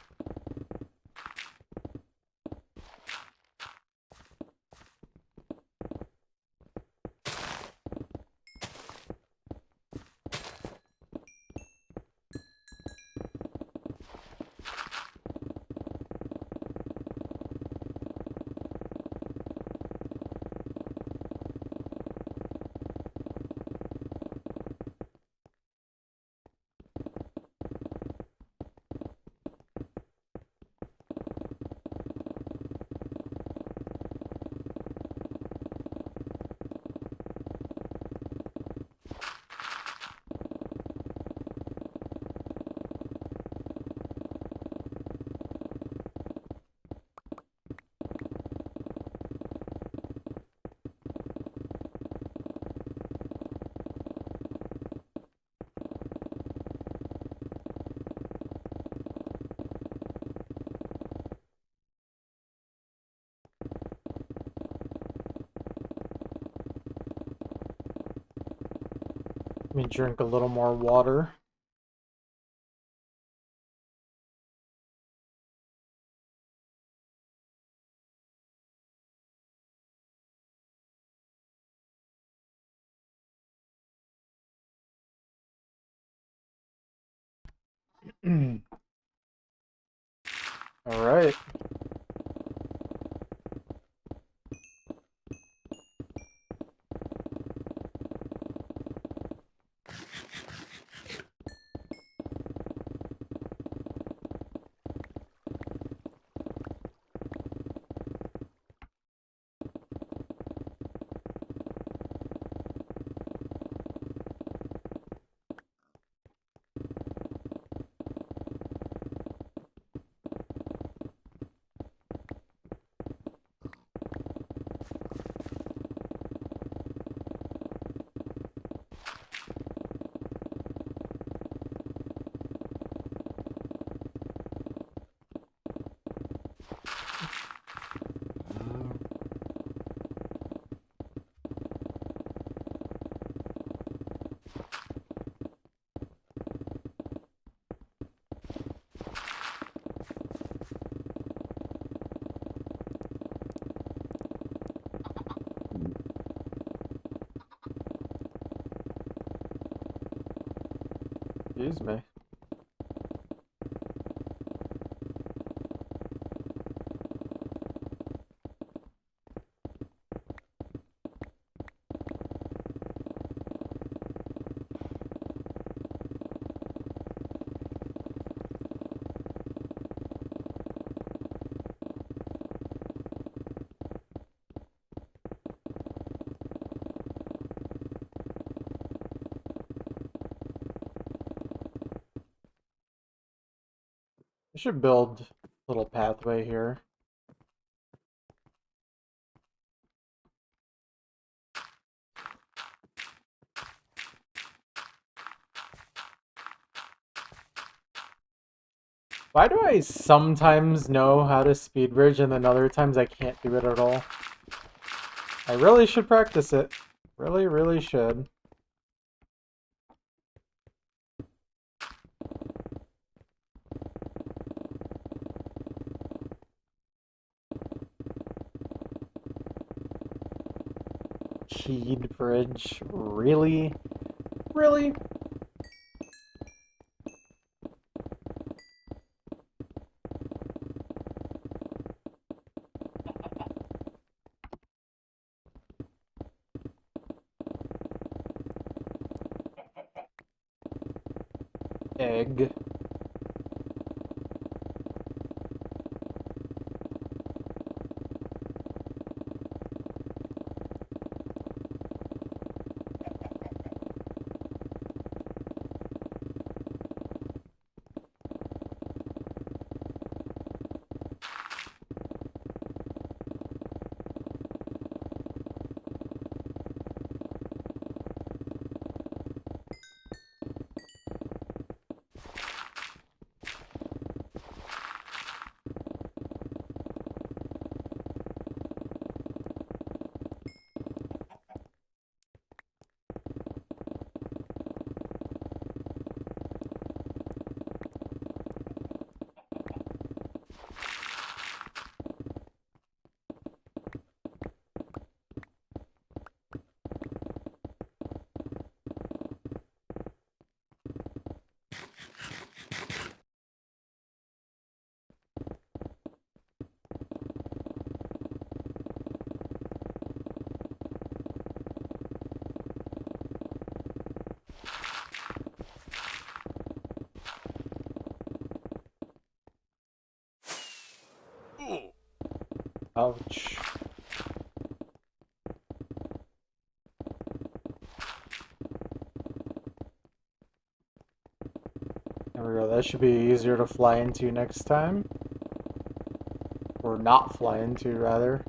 Let me drink a little more water. All right. Excuse me. I should build a little pathway here. Why do I sometimes know how to speed bridge and then other times I can't do it at all? I really should practice it. Really, really should. Keyed bridge. Really? Really? Egg. Ouch. There we go. That should be easier to fly into next time. Or not fly into, rather.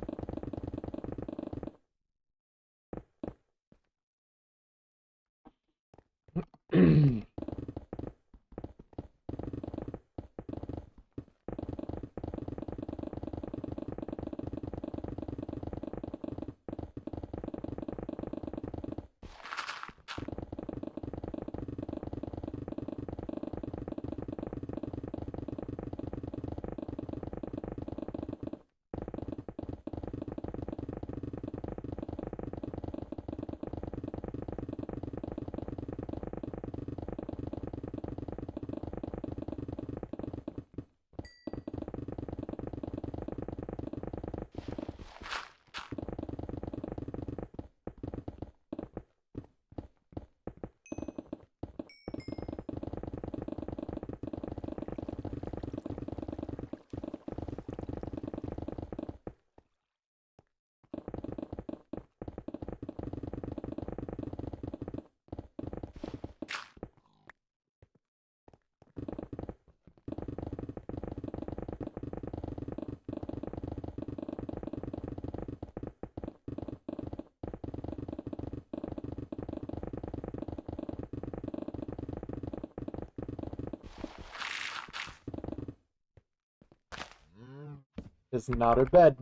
is not a bed.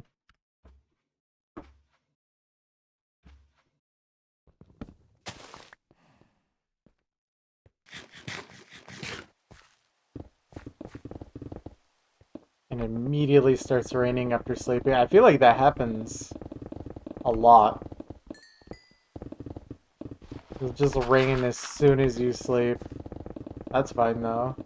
And immediately starts raining after sleeping. I feel like that happens a lot. It'll just rain as soon as you sleep. That's fine though.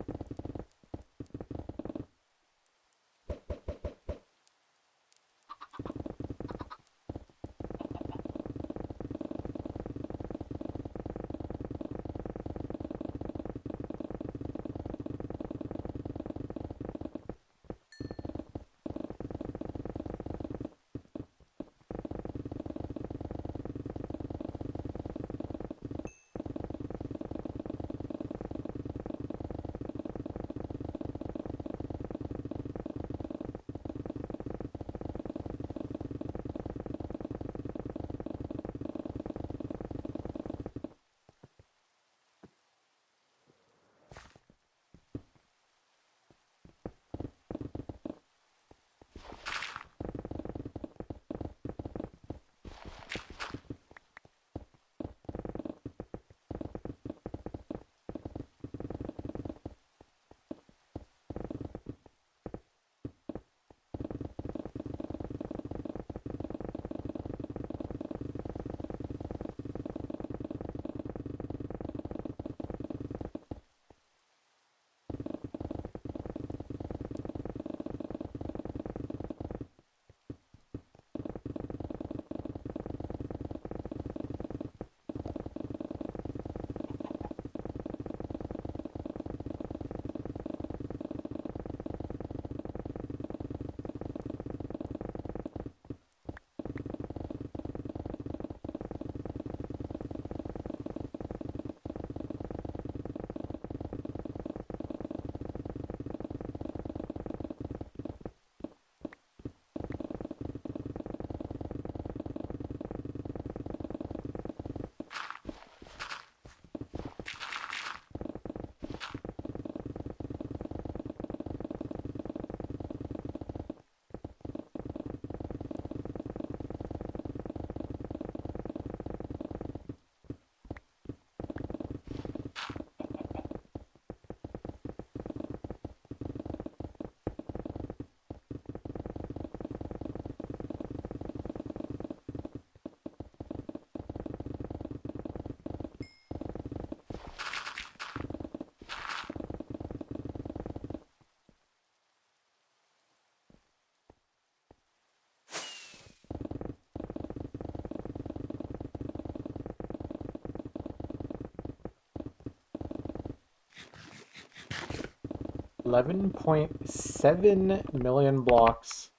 $11.7 million blocks.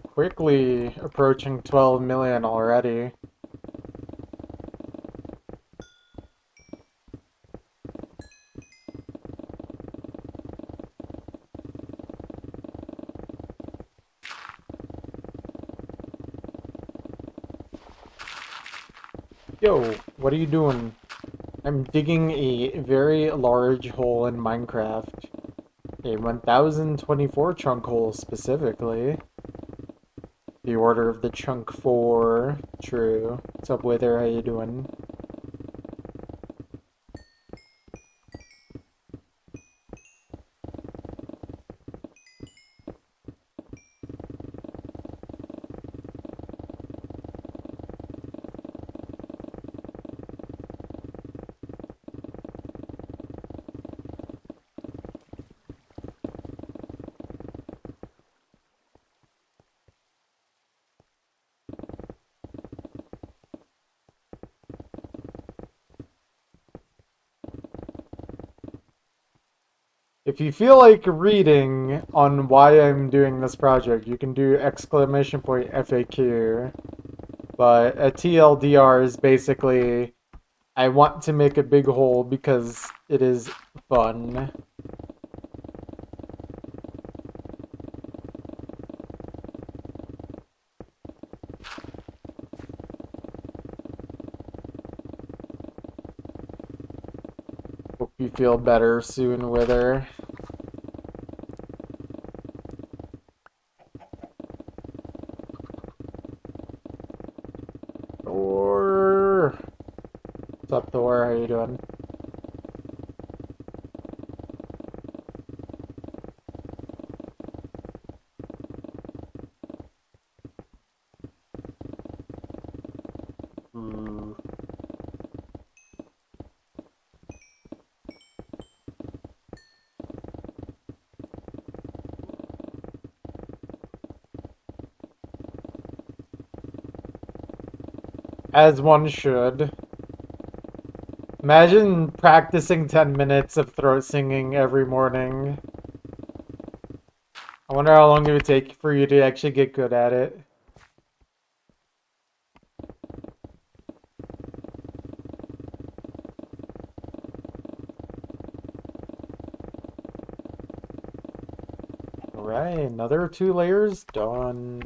Quickly approaching 12 million already. Yo, what are you doing? I'm digging a very large hole in Minecraft. A 1024 chunk hole specifically. The order of the chunk 4. True. What's up, Wither? How you doing? If you feel like reading on why I'm doing this project, you can do exclamation point FAQ. But a TLDR is basically, I want to make a big hole because it is fun. Hope you feel better soon, Wither. up, Thor? How you doing? Ooh. As one should. Imagine practicing 10 minutes of throat singing every morning. I wonder how long it would take for you to actually get good at it. Alright, another 2 layers done.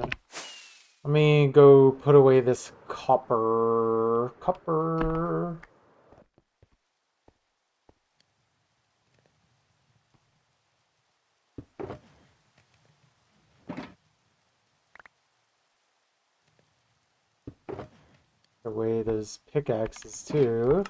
Let me go put away this copper. Copper. Put away those pickaxes too.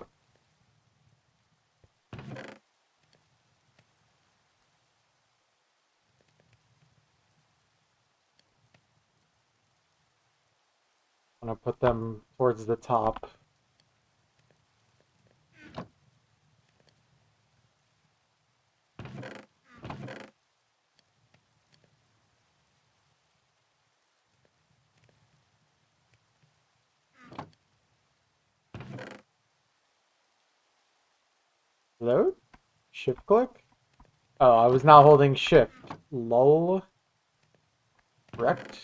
I'm gonna put them towards the top. Load? Shift click? Oh, I was not holding shift. Lol. Correct.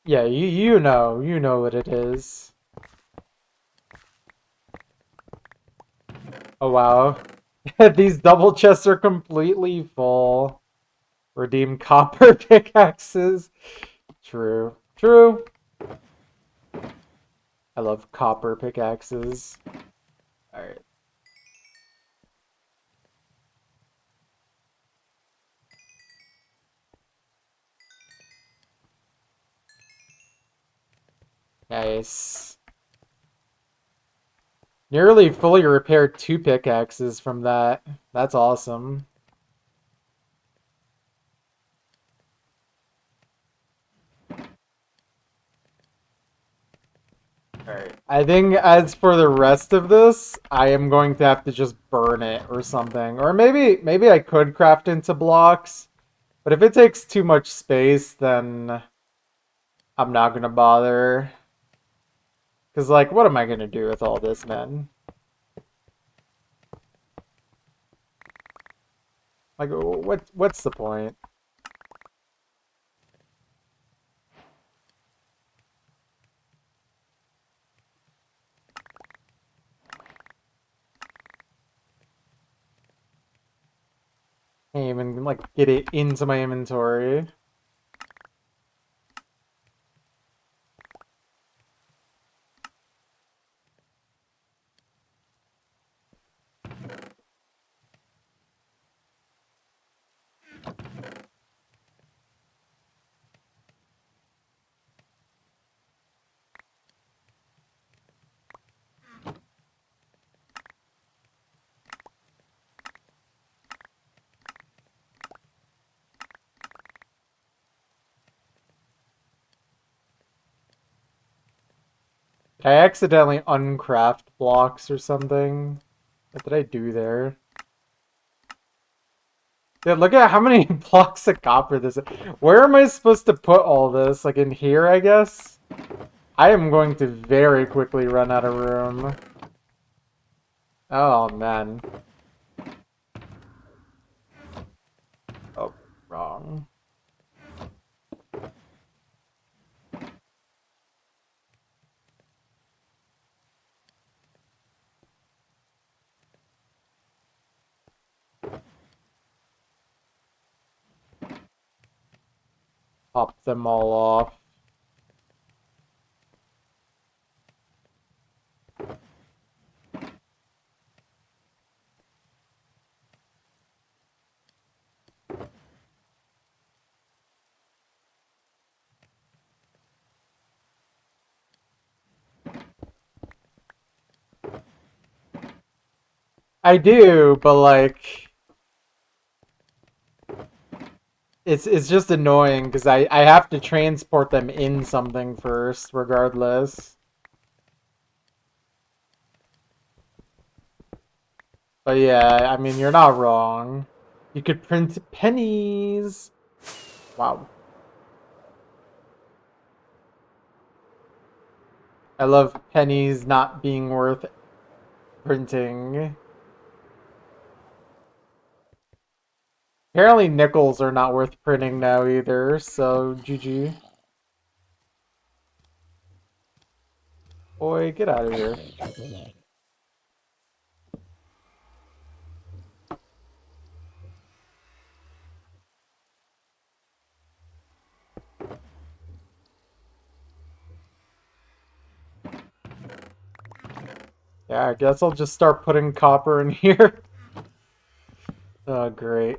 Yeah, you know what it is. Oh wow. These double chests are completely full. Redeem copper pickaxes. True. True. I love copper pickaxes. Alright. Nice. Nearly fully repaired 2 pickaxes from that. That's awesome. Alright. I think as for the rest of this, I am going to have to just burn it or something. Or maybe I could craft into blocks. But if it takes too much space, then I'm not gonna bother. Because, like, what am I gonna do with all this, man? Like, what's the point? Can't even, like, get it into my inventory. I accidentally uncraft blocks or something. What did I do there? Dude, look at how many blocks of copper this is. Where am I supposed to put all this? Like in here, I guess? I am going to very quickly run out of room. Oh, man. Oh, wrong. Pop them all off. I do, but like it's just annoying because I have to transport them in something first, regardless. But yeah, I mean you're not wrong. You could print pennies. Wow. I love pennies not being worth printing. Apparently nickels are not worth printing now either, so GG. Boy, get out of here. Yeah, I guess I'll just start putting copper in here. Oh, great.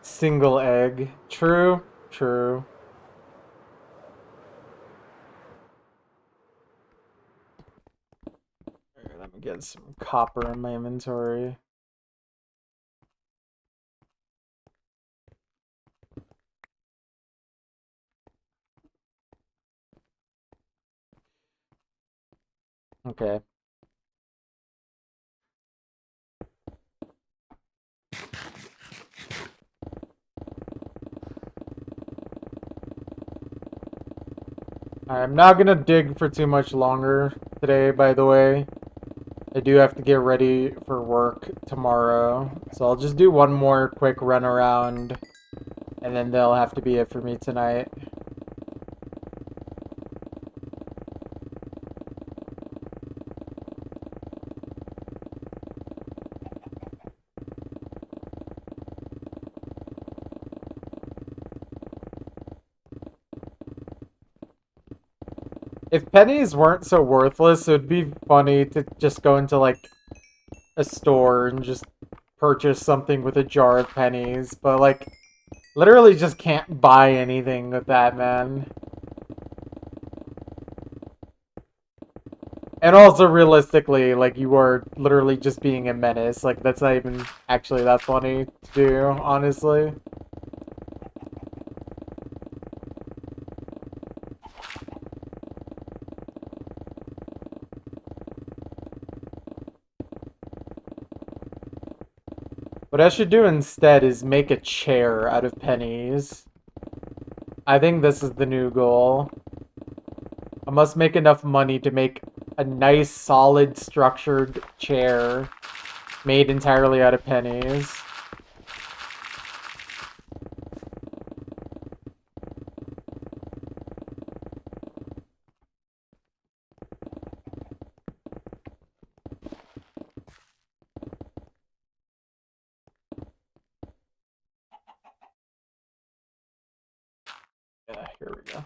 Single egg. True, true. Alright, let me get some copper in my inventory. Okay. I'm not gonna dig for too much longer today, by the way. I do have to get ready for work tomorrow. So I'll just do one more quick run around, and then that'll have to be it for me tonight. If pennies weren't so worthless, it would be funny to just go into like a store and just purchase something with a jar of pennies, but like literally just can't buy anything with that, man. And also realistically, like you are literally just being a menace. Like that's not even actually that funny to do, honestly. What I should do instead is make a chair out of pennies. I think this is the new goal. I must make enough money to make a nice, solid, structured chair made entirely out of pennies. Yeah, here we go.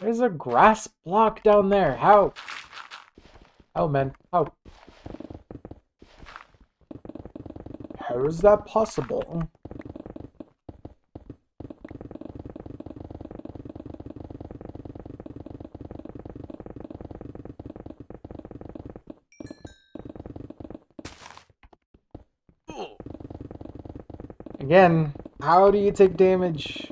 There's a grass block down there. How? How, man? How? How is that possible? Again, how do you take damage?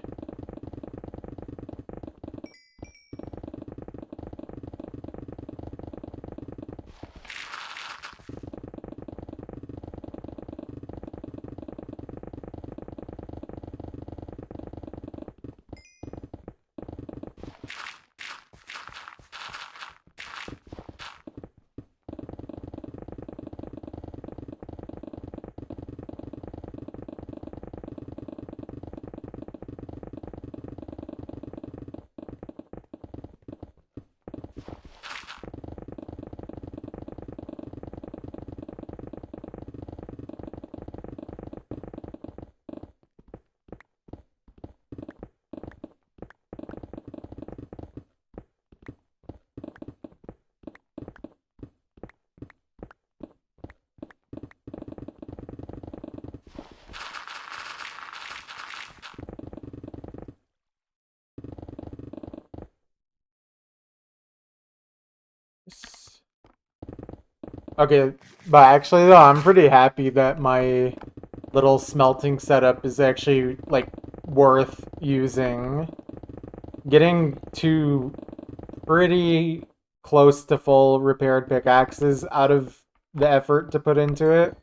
Okay, but actually though, I'm pretty happy that my little smelting setup is actually like worth using. Getting to pretty close to full repaired pickaxes out of the effort to put into it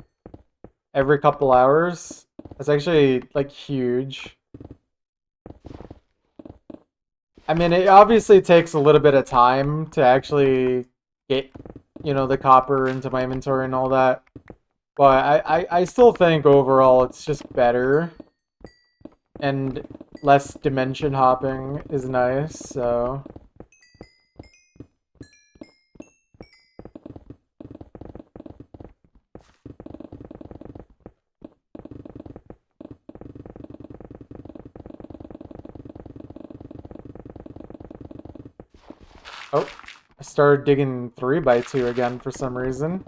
every couple hours. That's actually like huge. I mean, it obviously takes a little bit of time to actually get, the copper into my inventory and all that. But I still think overall it's just better. And less dimension hopping is nice, so. Oh, I started digging 3x2 again for some reason.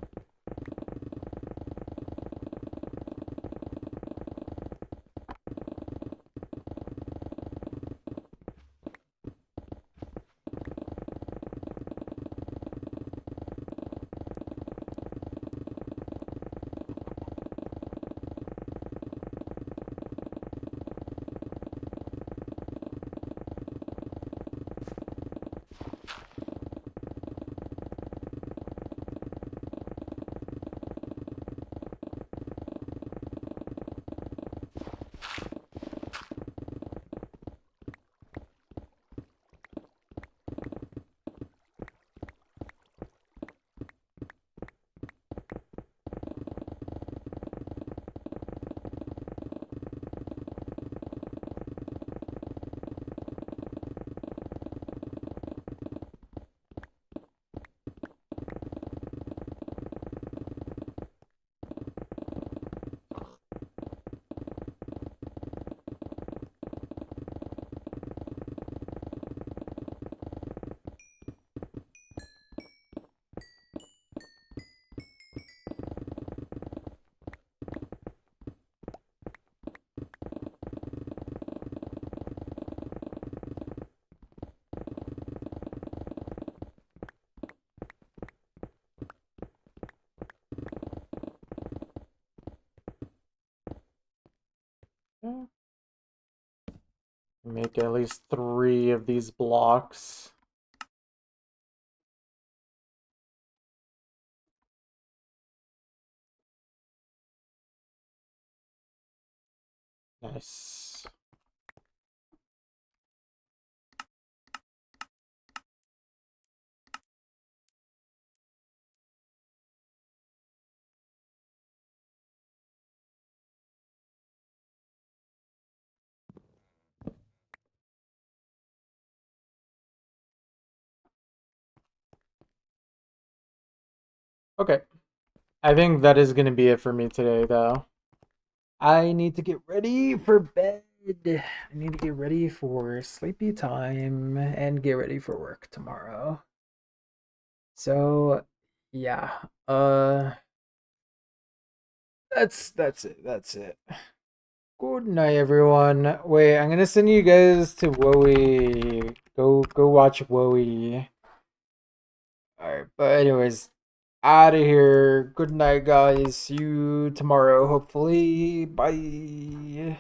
Make at least 3 of these blocks. Nice. Okay. I think that is going to be it for me today, though. I need to get ready for bed. I need to get ready for sleepy time and get ready for work tomorrow. So, yeah. That's it. That's it. Good night, everyone. Wait, I'm gonna send you guys to Wowie. Go watch Wowie. Alright, but anyways, out of here. Good night, guys. See you tomorrow, hopefully. Bye.